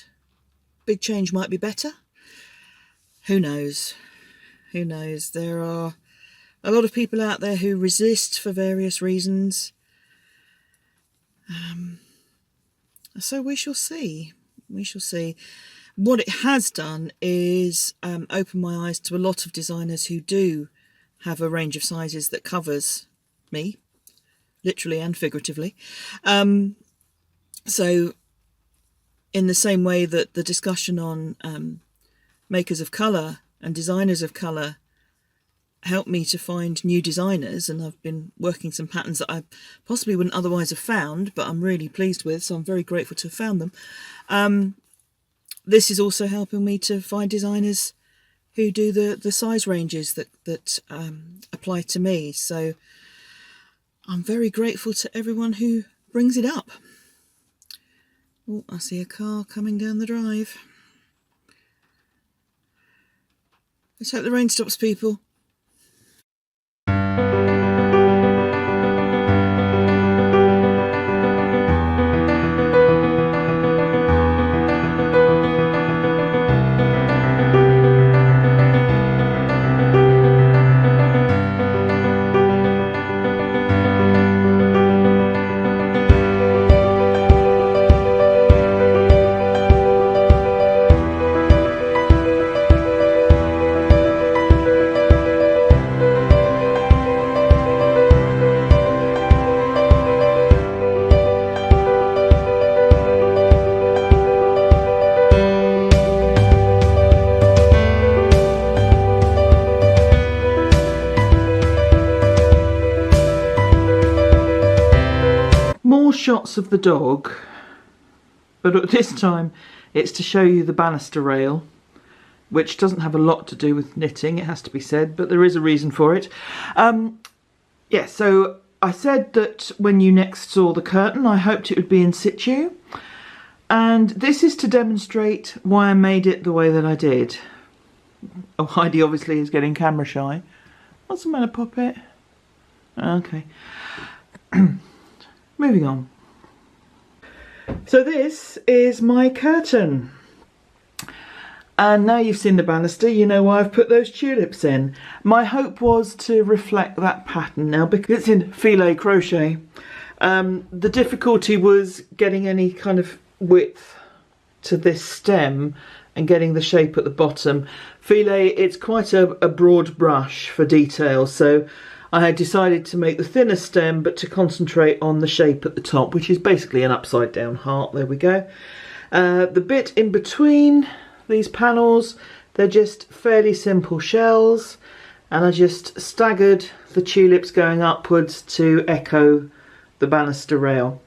Big change might be better. Who knows? Who knows? There are a lot of people out there who resist for various reasons. So we shall see. We shall see. What it has done is open my eyes to a lot of designers who do have a range of sizes that covers me. literally and figuratively. So in the same way that the discussion on makers of colour and designers of colour helped me to find new designers, and I've been working some patterns that I possibly wouldn't otherwise have found, but I'm really pleased with, so I'm very grateful to have found them. This is also helping me to find designers who do the size ranges that apply to me. So I'm very grateful to everyone who brings it up. Oh, I see a car coming down the drive. Let's hope the rain stops, people. More shots of the dog, but at this time it's to show you the banister rail, which doesn't have a lot to do with knitting, it has to be said, but there is a reason for it. Yeah, so I said that when you next saw the curtain I hoped it would be in situ, and this is to demonstrate why I made it the way that I did. Oh, Heidi obviously is getting camera shy. What's the matter, Poppet? Okay. Moving on. So this is my curtain. And now you've seen the banister, you know why I've put those tulips in. My hope was to reflect that pattern now because it's in filet crochet. The difficulty was getting any kind of width to this stem and getting the shape at the bottom. Filet, it's quite a broad brush for detail, so I had decided to make the thinner stem but to concentrate on the shape at the top, which is basically an upside down heart. There we go. The bit in between these panels, they're just fairly simple shells, and I just staggered the tulips going upwards to echo the banister rail.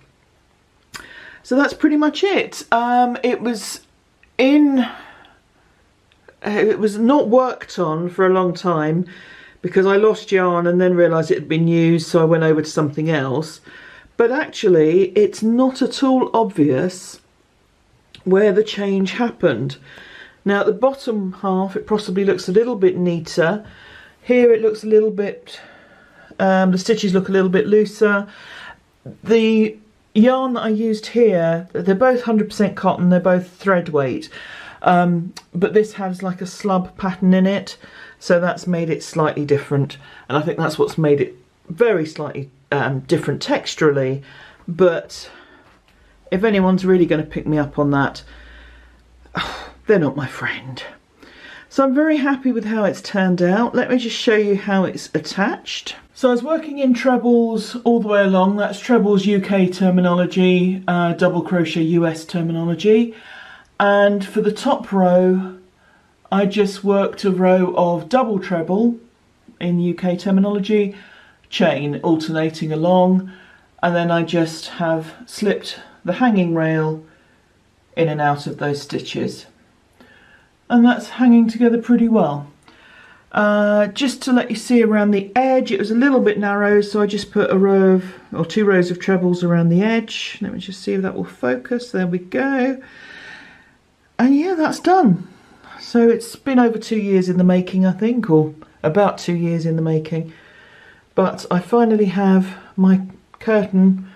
So that's pretty much it. It was not worked on for a long time because I lost yarn and then realised it had been used, so I went over to something else. But actually it's not at all obvious where the change happened. Now at the bottom half it possibly looks a little bit neater. Here it looks a little bit, the stitches look a little bit looser. The yarn that I used here, they're both 100% cotton, they're both thread weight. But this has like a slub pattern in it, so that's made it slightly different, and I think that's what's made it very slightly different texturally. But if anyone's really going to pick me up on that, they're not my friend. So I'm very happy with how it's turned out. Let me just show you how it's attached. So I was working in trebles all the way along. That's trebles UK terminology, double crochet US terminology. And for the top row, I just worked a row of double treble in UK terminology, chain alternating along, and then I just have slipped the hanging rail in and out of those stitches. And that's hanging together pretty well. Just to let you see around the edge, it was a little bit narrow, so I just put a row of, or 2 rows of trebles around the edge. Let me just see if that will focus. There we go. And yeah, that's done. So it's been over 2 years in the making, I think, or about 2 years in the making. But I finally have my curtain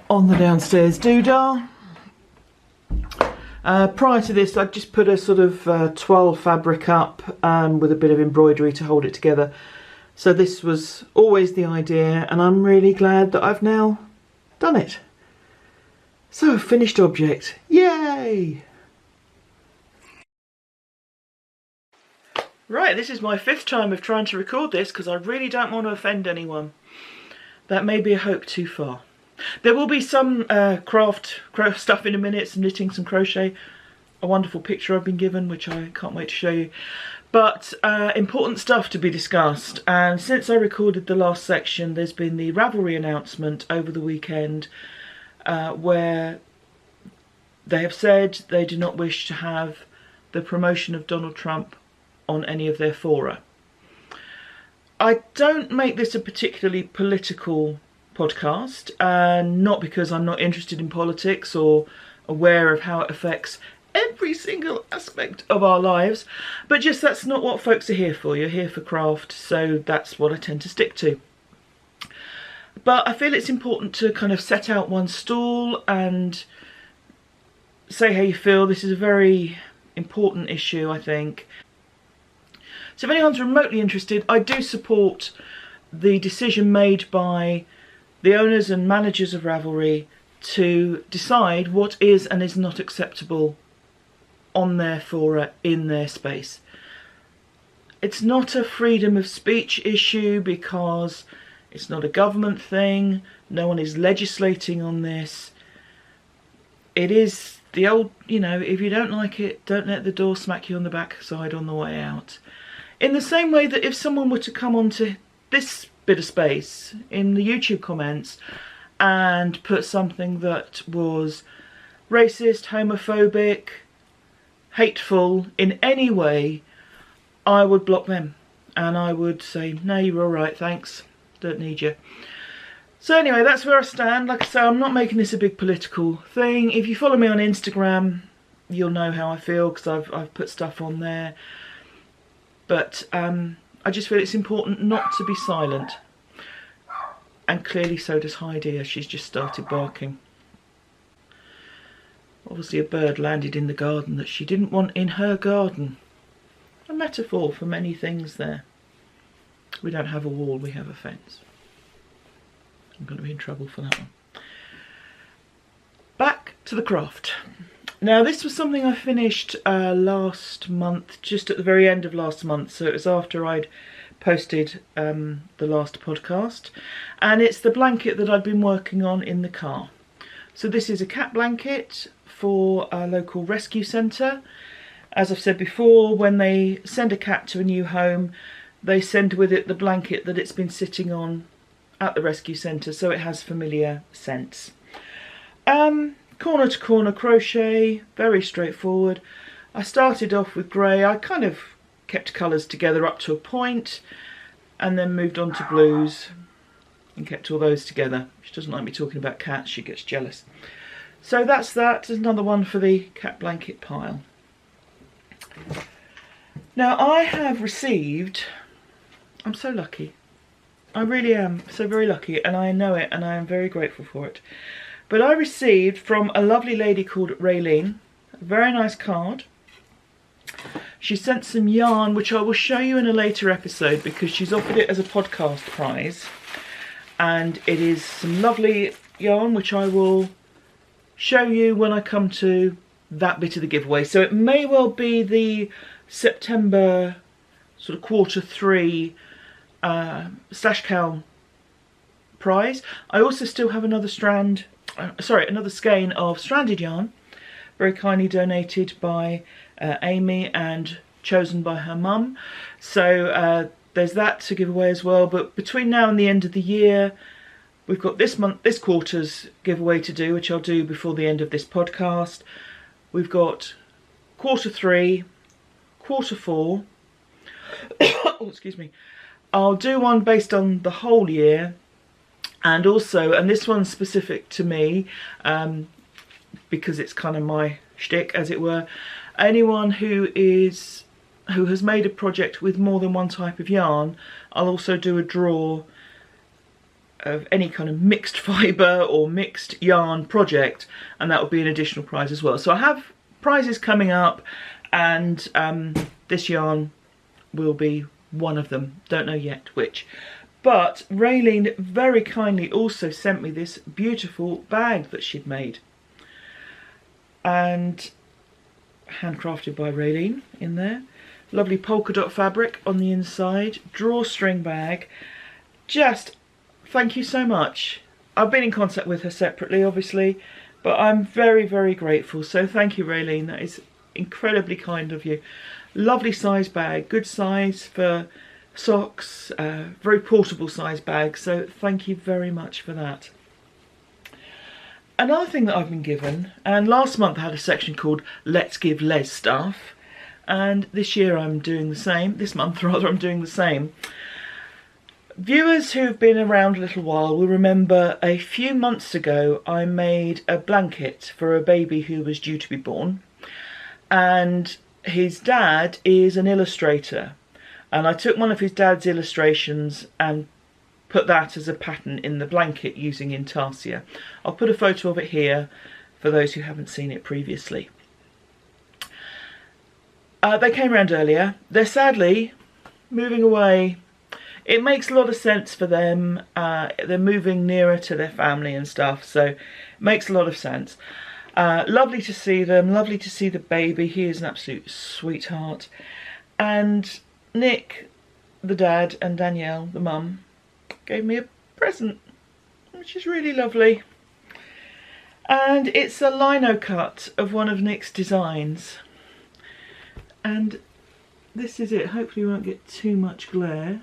on the downstairs doodah. Prior to this, I'd just put a sort of 12 fabric up with a bit of embroidery to hold it together. So this was always the idea, and I'm really glad that I've now done it. So, finished object. Yay! Right, this is my 5th time of trying to record this because I really don't want to offend anyone. that may be a hope too far. There will be some craft stuff in a minute, some knitting, some crochet, a wonderful picture I've been given, which I can't wait to show you. But important stuff to be discussed, and since I recorded the last section, there's been the Ravelry announcement over the weekend where they have said they do not wish to have the promotion of Donald Trump on any of their fora. I don't make this a particularly political podcast, not because I'm not interested in politics or aware of how it affects every single aspect of our lives, but just that's not what folks are here for. You're here for craft, so that's what I tend to stick to. But I feel it's important to kind of set out one stall and say how you feel. This is a very important issue, I think. So if anyone's remotely interested, I do support the decision made by the owners and managers of Ravelry to decide what is and is not acceptable on their fora, in their space. It's not a freedom of speech issue because it's not a government thing. No one is legislating on this. It is the old, you know, if you don't like it, don't let the door smack you on the backside on the way out. In the same way that if someone were to come onto this bit of space in the YouTube comments and put something that was racist, homophobic, hateful in any way, I would block them and I would say, no, you're all right, thanks, don't need you. So anyway, that's where I stand. Like I say, I'm not making this a big political thing. If you follow me on Instagram, you'll know how I feel because I've put stuff on there. But I just feel it's important not to be silent. And clearly so does Heidi, as she's just started barking. Obviously a bird landed in the garden that she didn't want in her garden. A metaphor for many things there. We don't have a wall, we have a fence. I'm going to be in trouble for that one. Back to the craft. Now this was something I finished last month, just at the very end of last month, so it was after I'd posted the last podcast, and it's the blanket that I've been working on in the car. So this is a cat blanket for a local rescue centre. As I've said before, when they send a cat to a new home, they send with it the blanket that it's been sitting on at the rescue centre, so it has familiar scents. Corner to corner crochet, very straightforward. I started off with grey. I kind of kept colours together up to a point and then moved on to blues and kept all those together. She doesn't like me talking about cats, she gets jealous. So that's that. There's another one for the cat blanket pile. Now I have received, I'm so lucky, I really am so very lucky, and I know it and I am very grateful for it. But I received from a lovely lady called Ravelry a very nice card. She sent some yarn, which I will show you in a later episode because she's offered it as a podcast prize. And it is some lovely yarn, which I will show you when I come to that bit of the giveaway. So it may well be the September sort of Q3 Slash Cal prize. I also still have another strand, another skein of stranded yarn, very kindly donated by Amy and chosen by her mum. So there's that to give away as well. But between now and the end of the year, we've got this quarter's giveaway to do, which I'll do before the end of this podcast. We've got Q3, Q4. Oh, excuse me. I'll do one based on the whole year, and also, and this one's specific to me, because it's kind of my shtick, as it were. Anyone who has made a project with more than one type of yarn, I'll also do a draw of any kind of mixed fibre or mixed yarn project, and that will be an additional prize as well. So I have prizes coming up, and this yarn will be one of them. Don't know yet which. But Raylene very kindly also sent me this beautiful bag that she'd made, and handcrafted by Raylene in there. Lovely polka dot fabric on the inside, drawstring bag, just thank you so much. I've been in contact with her separately, obviously, but I'm very, very grateful. So thank you, Raylene. That is incredibly kind of you. Lovely size bag, good size for socks, very portable size bag. So thank you very much for that. Another thing that I've been given, and last month I had a section called Let's Give Les Stuff, and this year I'm doing the same, this month rather, I'm doing the same. Viewers who've been around a little while will remember a few months ago I made a blanket for a baby who was due to be born, and his dad is an illustrator, and I took one of his dad's illustrations and put that as a pattern in the blanket using Intarsia. I'll put a photo of it here for those who haven't seen it previously. They came round earlier. They're sadly moving away. It makes a lot of sense for them. They're moving nearer to their family and stuff, so it makes a lot of sense. Lovely to see them, lovely to see the baby. He is an absolute sweetheart. And Nick, the dad, and Danielle, the mum, gave me a present, which is really lovely. And it's a lino cut of one of Nick's designs. And this is it. Hopefully we won't get too much glare.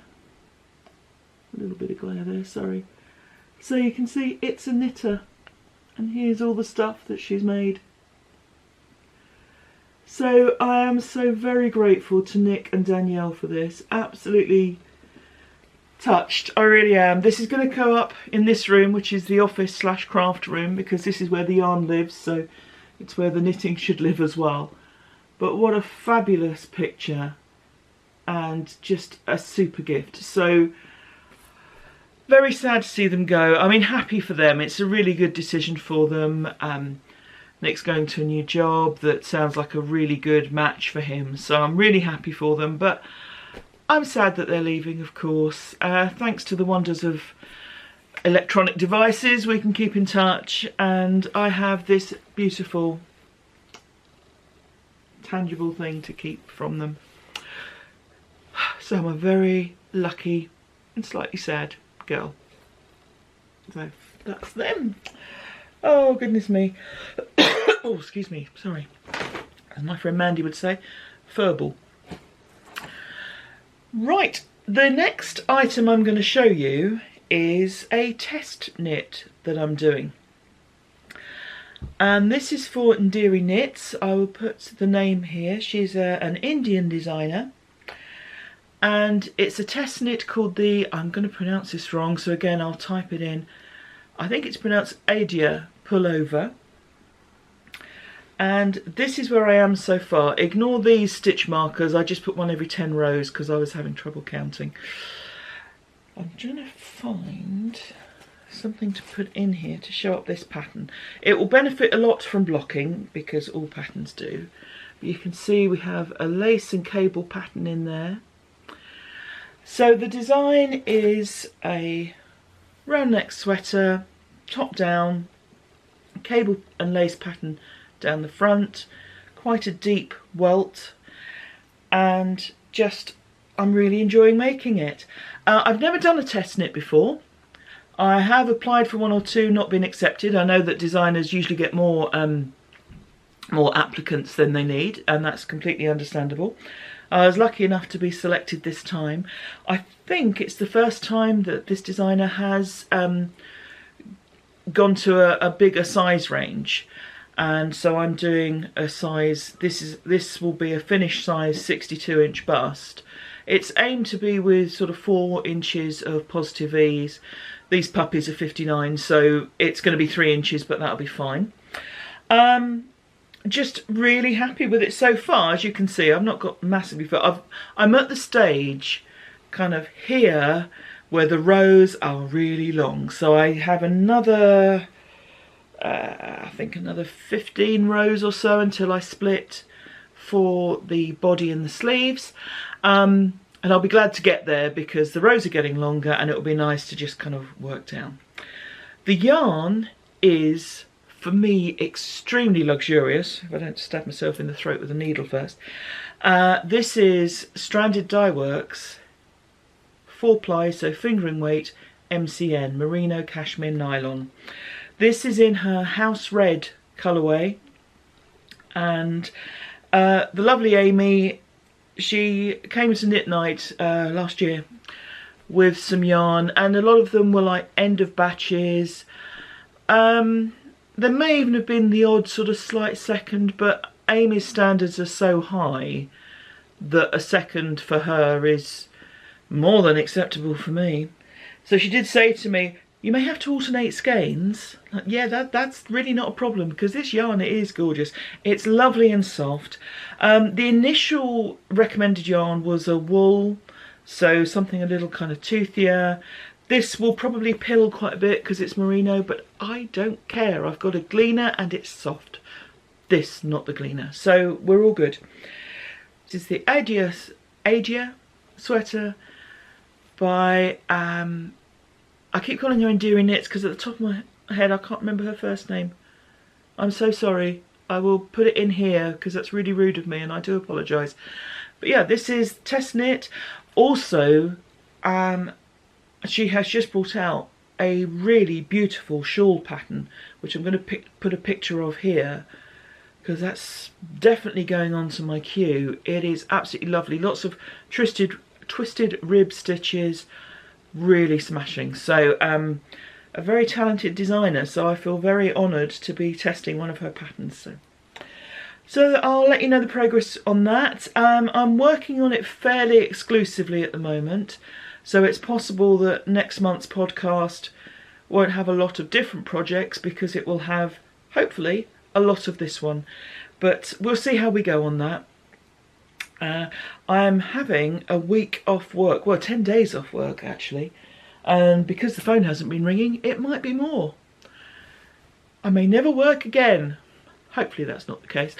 A little bit of glare there, sorry. So you can see it's a knitter. And here's all the stuff that she's made. So I am so very grateful to Nick and Danielle for this. Absolutely touched, I really am. This is going to go up in this room, which is the office / craft room, because this is where the yarn lives, so it's where the knitting should live as well. But what a fabulous picture, and just a super gift. So very sad to see them go. I mean, happy for them. It's a really good decision for them. Nick's going to a new job that sounds like a really good match for him, so I'm really happy for them. But I'm sad that they're leaving, of course. Thanks to the wonders of electronic devices, we can keep in touch, and I have this beautiful, tangible thing to keep from them. So I'm a very lucky and slightly sad girl. So that's them. Oh, goodness me. Oh, excuse me, sorry. As my friend Mandy would say, furball. Right, the next item I'm going to show you is a test knit that I'm doing. And this is for Indiri Knits. I will put the name here. She's an Indian designer. And it's a test knit called the, I'm going to pronounce this wrong, so again I'll type it in. I think it's pronounced Adia Pullover. And this is where I am so far. Ignore these stitch markers. I just put one every 10 rows because I was having trouble counting. I'm trying to find something to put in here to show up this pattern. It will benefit a lot from blocking, because all patterns do. But you can see we have a lace and cable pattern in there. So the design is a round neck sweater, top down, cable and lace pattern down the front, quite a deep welt, and just I'm really enjoying making it. I've never done a test knit before. I have applied for one or two, not been accepted. I know that designers usually get more applicants than they need, and that's completely understandable. I was lucky enough to be selected this time. I think it's the first time that this designer has gone to a bigger size range. And so I'm doing a size, this will be a finished size 62-inch bust. It's aimed to be with sort of 4 inches of positive ease. These puppies are 59, so it's going to be 3 inches, but that'll be fine. Just really happy with it so far. As you can see, I've not got massively far. I'm at the stage kind of here where the rows are really long. So I have another, I think another 15 rows or so until I split for the body and the sleeves. And I'll be glad to get there because the rows are getting longer and it'll be nice to just kind of work down. The yarn is, for me, extremely luxurious. If I don't stab myself in the throat with a needle first. This is Stranded Dyeworks, 4 ply, so fingering weight, MCN, Merino Cashmere Nylon. This is in her House Red colourway, and the lovely Amy, she came to Knit Night last year with some yarn, and a lot of them were like end of batches. There may even have been the odd sort of slight second, but Amy's standards are so high that a second for her is more than acceptable for me. So she did say to me, you may have to alternate skeins. Like, yeah, that's really not a problem, because this yarn, it is gorgeous. It's lovely and soft. The initial recommended yarn was a wool, so something a little kind of toothier. This will probably pill quite a bit because it's merino, but I don't care. I've got a gleaner and it's soft. This, not the gleaner. So we're all good. This is the Adia sweater by, I keep calling her Endearing Knits because at the top of my head I can't remember her first name. I'm so sorry. I will put it in here because that's really rude of me and I do apologise. But yeah, this is Test Knit. Also, she has just brought out a really beautiful shawl pattern, which I'm going to put a picture of here, because that's definitely going on to my queue. It is absolutely lovely. Lots of twisted rib stitches, really smashing. So a very talented designer, so I feel very honoured to be testing one of her patterns. So I'll let you know the progress on that. I'm working on it fairly exclusively at the moment, so it's possible that next month's podcast won't have a lot of different projects because it will have, hopefully, a lot of this one. But we'll see how we go on that. I am having a week off work, well, 10 days off work actually, and because the phone hasn't been ringing, it might be more. I may never work again. Hopefully that's not the case.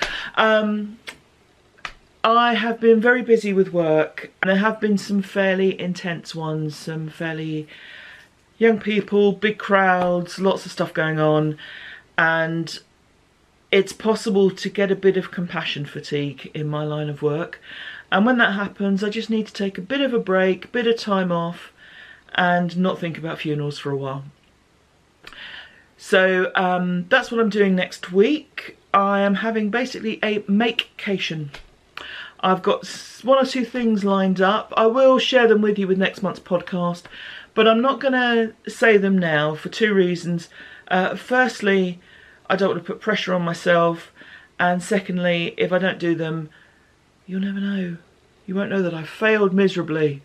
I have been very busy with work, and there have been some fairly intense ones, some fairly young people, big crowds, lots of stuff going on, and it's possible to get a bit of compassion fatigue in my line of work. And when that happens, I just need to take a bit of a break, a bit of time off, and not think about funerals for a while. So that's what I'm doing next week. I am having basically a make-cation. I've got one or two things lined up. I will share them with you with next month's podcast, but I'm not going to say them now for two reasons. Firstly, I don't want to put pressure on myself, and secondly, if I don't do them, you'll never know. You won't know that I failed miserably.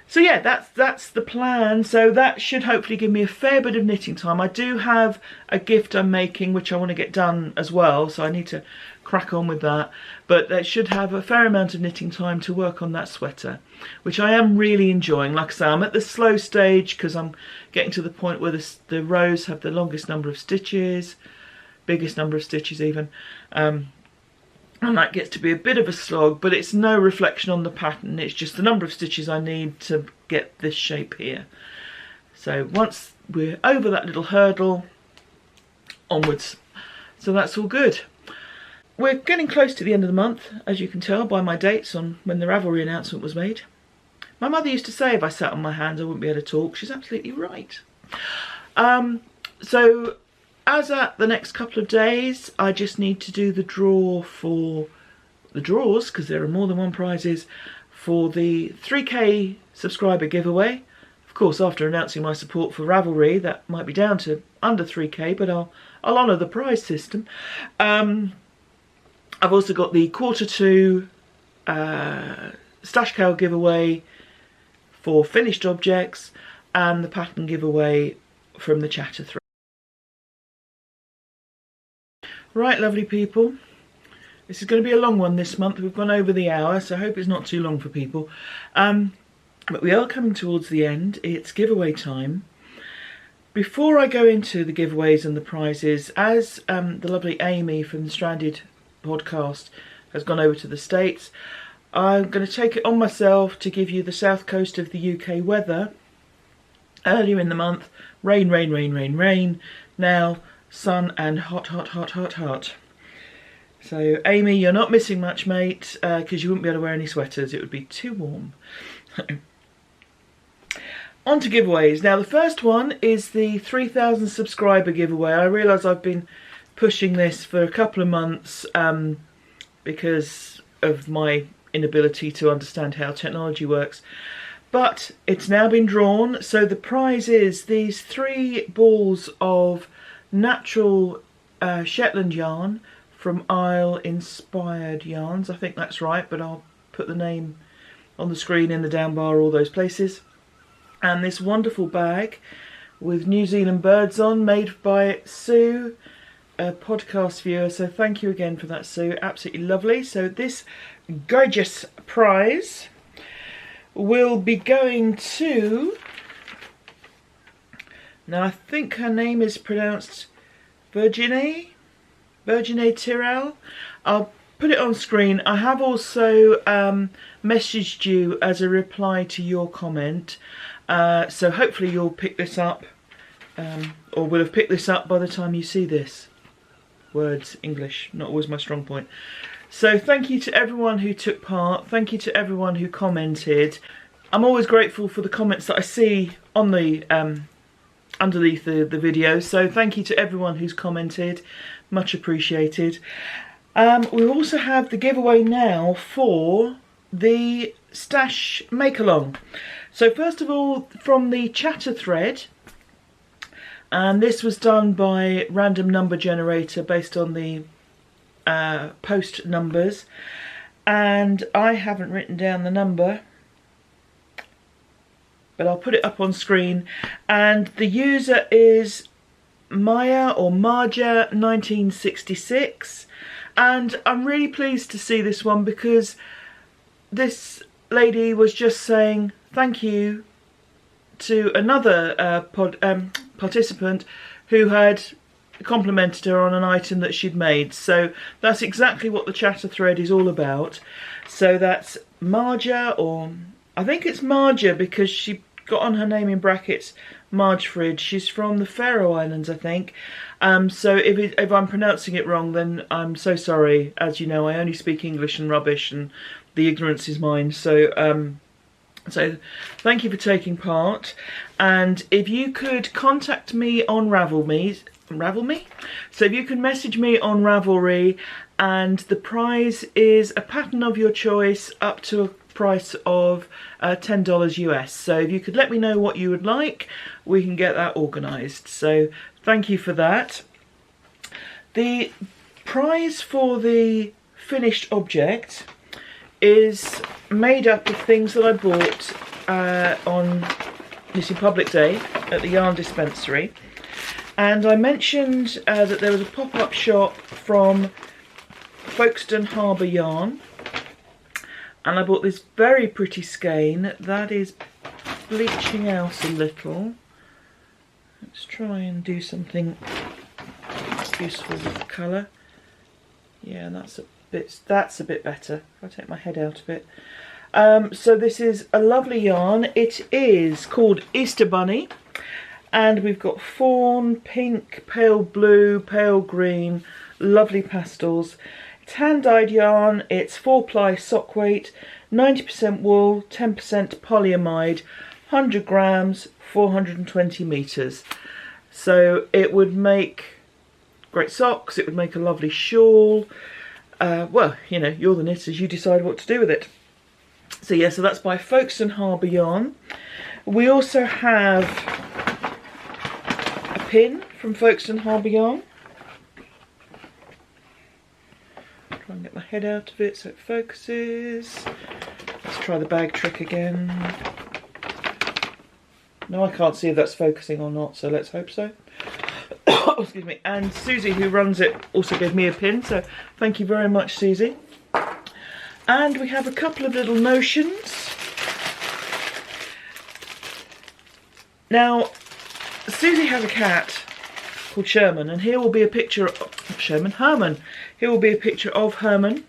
So yeah, that's the plan. So that should hopefully give me a fair bit of knitting time. I do have a gift I'm making which I want to get done as well, so I need to crack on with that. But that should have a fair amount of knitting time to work on that sweater, which I am really enjoying. Like I say, I'm at the slow stage because I'm getting to the point where the rows have the longest number of stitches, biggest number of stitches even. And that gets to be a bit of a slog, but it's no reflection on the pattern. It's just the number of stitches I need to get this shape here. So once we're over that little hurdle, onwards. So that's all good. We're getting close to the end of the month, as you can tell by my dates on when the Ravelry announcement was made. My mother used to say if I sat on my hands I wouldn't be able to talk. She's absolutely right. So as at the next couple of days, I just need to do the draw for the draws, because there are more than one prizes, for the 3K subscriber giveaway. Of course, after announcing my support for Ravelry, that might be down to under 3K, but I'll honour the prize system. I've also got the Q2 stash cowl giveaway for finished objects, and the pattern giveaway from the chatter thread. Right, lovely people, this is going to be a long one this month. We've gone over the hour, so I hope it's not too long for people. But we are coming towards the end. It's giveaway time. Before I go into the giveaways and the prizes, as the lovely Amy from the Stranded podcast has gone over to the States, I'm going to take it on myself to give you the south coast of the UK weather. Earlier in the month, rain, rain, rain, rain, rain. Now, sun and hot, hot, hot, hot, hot. So, Amy, you're not missing much, mate, because you wouldn't be able to wear any sweaters. It would be too warm. On to giveaways. Now the first one is the 3,000 subscriber giveaway. I realise I've been pushing this for a couple of months because of my inability to understand how technology works. But it's now been drawn, so the prize is these 3 balls of natural Shetland yarn from Isle Inspired Yarns. I think that's right, but I'll put the name on the screen, in the down bar, all those places. And this wonderful bag with New Zealand birds on, made by Sue, a podcast viewer. So thank you again for that, Sue. Absolutely lovely. So this gorgeous prize will be going to, now I think her name is pronounced Virginie Tyrrell. I'll put it on screen. I have also messaged you as a reply to your comment. So hopefully you'll pick this up, or will have picked this up by the time you see this. Words, English, not always my strong point. So thank you to everyone who took part. Thank you to everyone who commented. I'm always grateful for the comments that I see on the underneath the video. So thank you to everyone who's commented. Much appreciated. We also have the giveaway now for the stash make-along. So first of all, from the chatter thread, and this was done by random number generator based on the post numbers, and I haven't written down the number, but I'll put it up on screen. And the user is Maya or Marja 1966, and I'm really pleased to see this one because this lady was just saying thank you to another participant who had complimented her on an item that she'd made. So that's exactly what the chatter thread is all about. So that's Marja, or I think it's Marja because she got on her name in brackets Margefrid. She's from the Faroe Islands, I think. So if I'm pronouncing it wrong, then I'm so sorry. As you know, I only speak English and rubbish, and the ignorance is mine. So so thank you for taking part. And if you could contact me on Ravelme, so if you can message me on Ravelry, and the prize is a pattern of your choice up to a price of $10 US. So if you could let me know what you would like, we can get that organised. So thank you for that. The prize for the finished object is made up of things that I bought on Knitting Public Day at the Yarn Dispensary. And I mentioned that there was a pop-up shop from Folkestone Harbour Yarn, and I bought this very pretty skein that is bleaching out a little. Let's try and do something useful with the colour. Yeah, that's a bit better. If I take my head out of it. So this is a lovely yarn. It is called Easter Bunny, and we've got fawn, pink, pale blue, pale green, lovely pastels. It's hand-dyed yarn. It's 4-ply sock weight, 90% wool, 10% polyamide, 100 grams, 420 meters. So it would make great socks. It would make a lovely shawl. Well, you know, you're the knitters, you decide what to do with it. So yeah, so that's by Folkestone Harbour Yarn. We also have a pin from Folkestone Harbour Yarn. Try and get my head out of it so it focuses. Let's try the bag trick again. No, I can't see if that's focusing or not, so let's hope so. Oh, excuse me. And Susie, who runs it, also gave me a pin, so thank you very much, Susie. And we have a couple of little notions. Now, Susie has a cat called Sherman, and here will be a picture of Herman. Here will be a picture of Herman.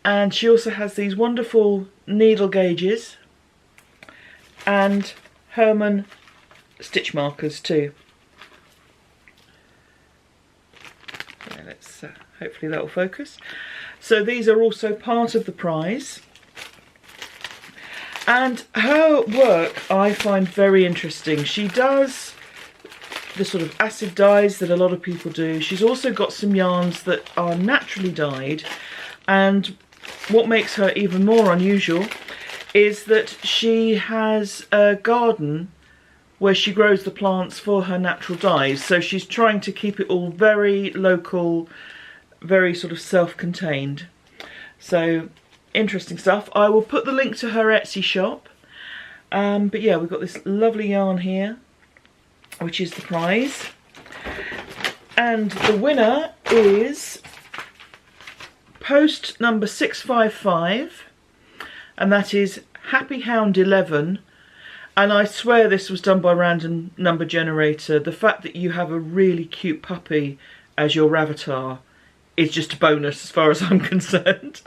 And she also has these wonderful needle gauges and Herman stitch markers too. Yeah, let's hopefully that will focus. So these are also part of the prize. And her work I find very interesting. She does the sort of acid dyes that a lot of people do. She's also got some yarns that are naturally dyed, and what makes her even more unusual is that she has a garden where she grows the plants for her natural dyes. So she's trying to keep it all very local, very sort of self-contained. So interesting stuff. I will put the link to her Etsy shop. But yeah, we've got this lovely yarn here, which is the prize. And the winner is post number 655, and that is Happy Hound 11. And I swear this was done by random number generator. The fact that you have a really cute puppy as your avatar is just a bonus as far as I'm concerned.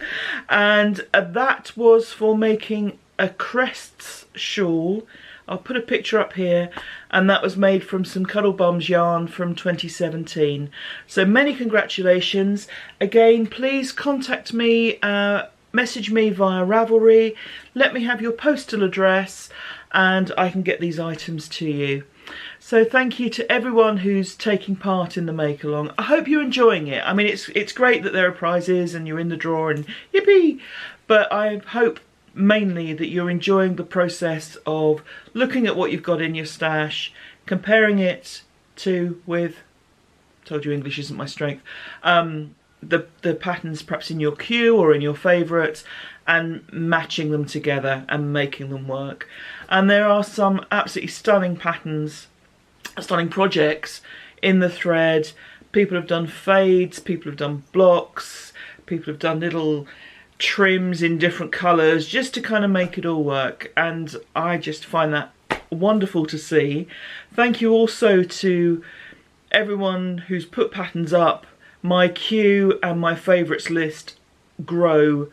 And that was for making a crests shawl. I'll put a picture up here, and that was made from some Cuddle Bums yarn from 2017. So many congratulations. Again, please contact me, message me via Ravelry, let me have your postal address, and I can get these items to you. So thank you to everyone who's taking part in the make along. I hope you're enjoying it. I mean, it's great that there are prizes and you're in the draw and yippee, but I hope mainly that you're enjoying the process of looking at what you've got in your stash, comparing it to with, told you English isn't my strength, the patterns perhaps in your queue or in your favourites, and matching them together and making them work. And there are some absolutely stunning patterns, stunning projects in the thread. People have done fades, people have done blocks, people have done little trims in different colours just to kind of make it all work, and I just find that wonderful to see. Thank you also to everyone who's put patterns up. My queue and my favourites list grow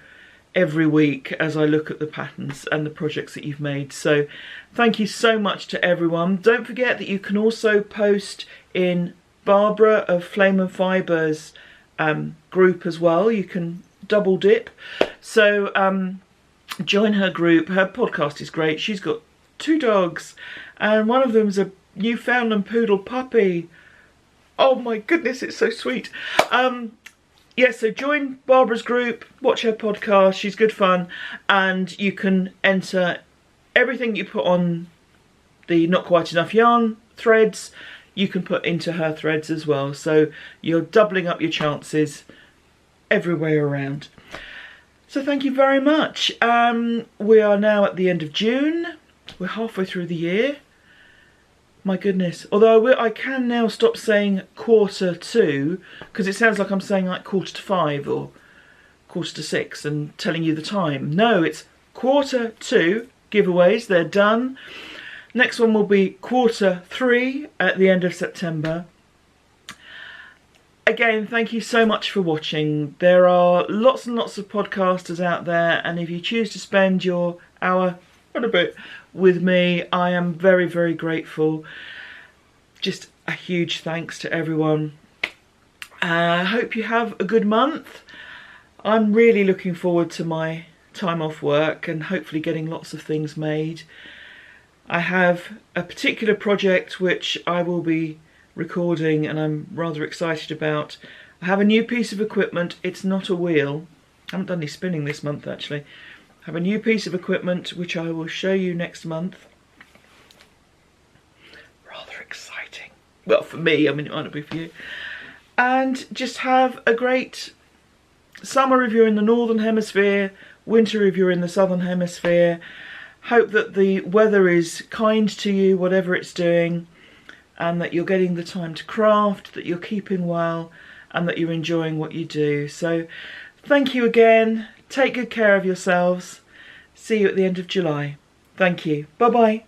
every week as I look at the patterns and the projects that you've made. So thank you so much to everyone. Don't forget that you can also post in Barbara of Flame and Fibres group as well. You can double dip. So join her group. Her podcast is great. She's got 2 dogs and one of them's a Newfoundland poodle puppy. Oh my goodness, it's so sweet. Yeah, so join Barbara's group, watch her podcast, she's good fun, and you can enter everything you put on the Not Quite Enough Yarn threads, you can put into her threads as well. So you're doubling up your chances everywhere around. So thank you very much. We are now at the end of June. We're halfway through the year. My goodness. Although I can now stop saying Q2, because it sounds like I'm saying like 4:45 or 5:45 and telling you the time. No, it's Q2 giveaways. They're done. Next one will be Q3 at the end of September. Again, thank you so much for watching. There are lots and lots of podcasters out there, and if you choose to spend your hour and a bit with me, I am very, very grateful. Just a huge thanks to everyone. I hope you have a good month. I'm really looking forward to my time off work and hopefully getting lots of things made. I have a particular project which I will be recording and I'm rather excited about. I have a new piece of equipment. It's not a wheel. I haven't done any spinning this month actually. I have a new piece of equipment which I will show you next month. Rather exciting. Well, for me, I mean, it might not be for you. And just have a great summer if you're in the Northern Hemisphere, winter if you're in the Southern Hemisphere. Hope that the weather is kind to you, whatever it's doing, and that you're getting the time to craft, that you're keeping well, and that you're enjoying what you do. So thank you again. Take good care of yourselves. See you at the end of July. Thank you. Bye-bye.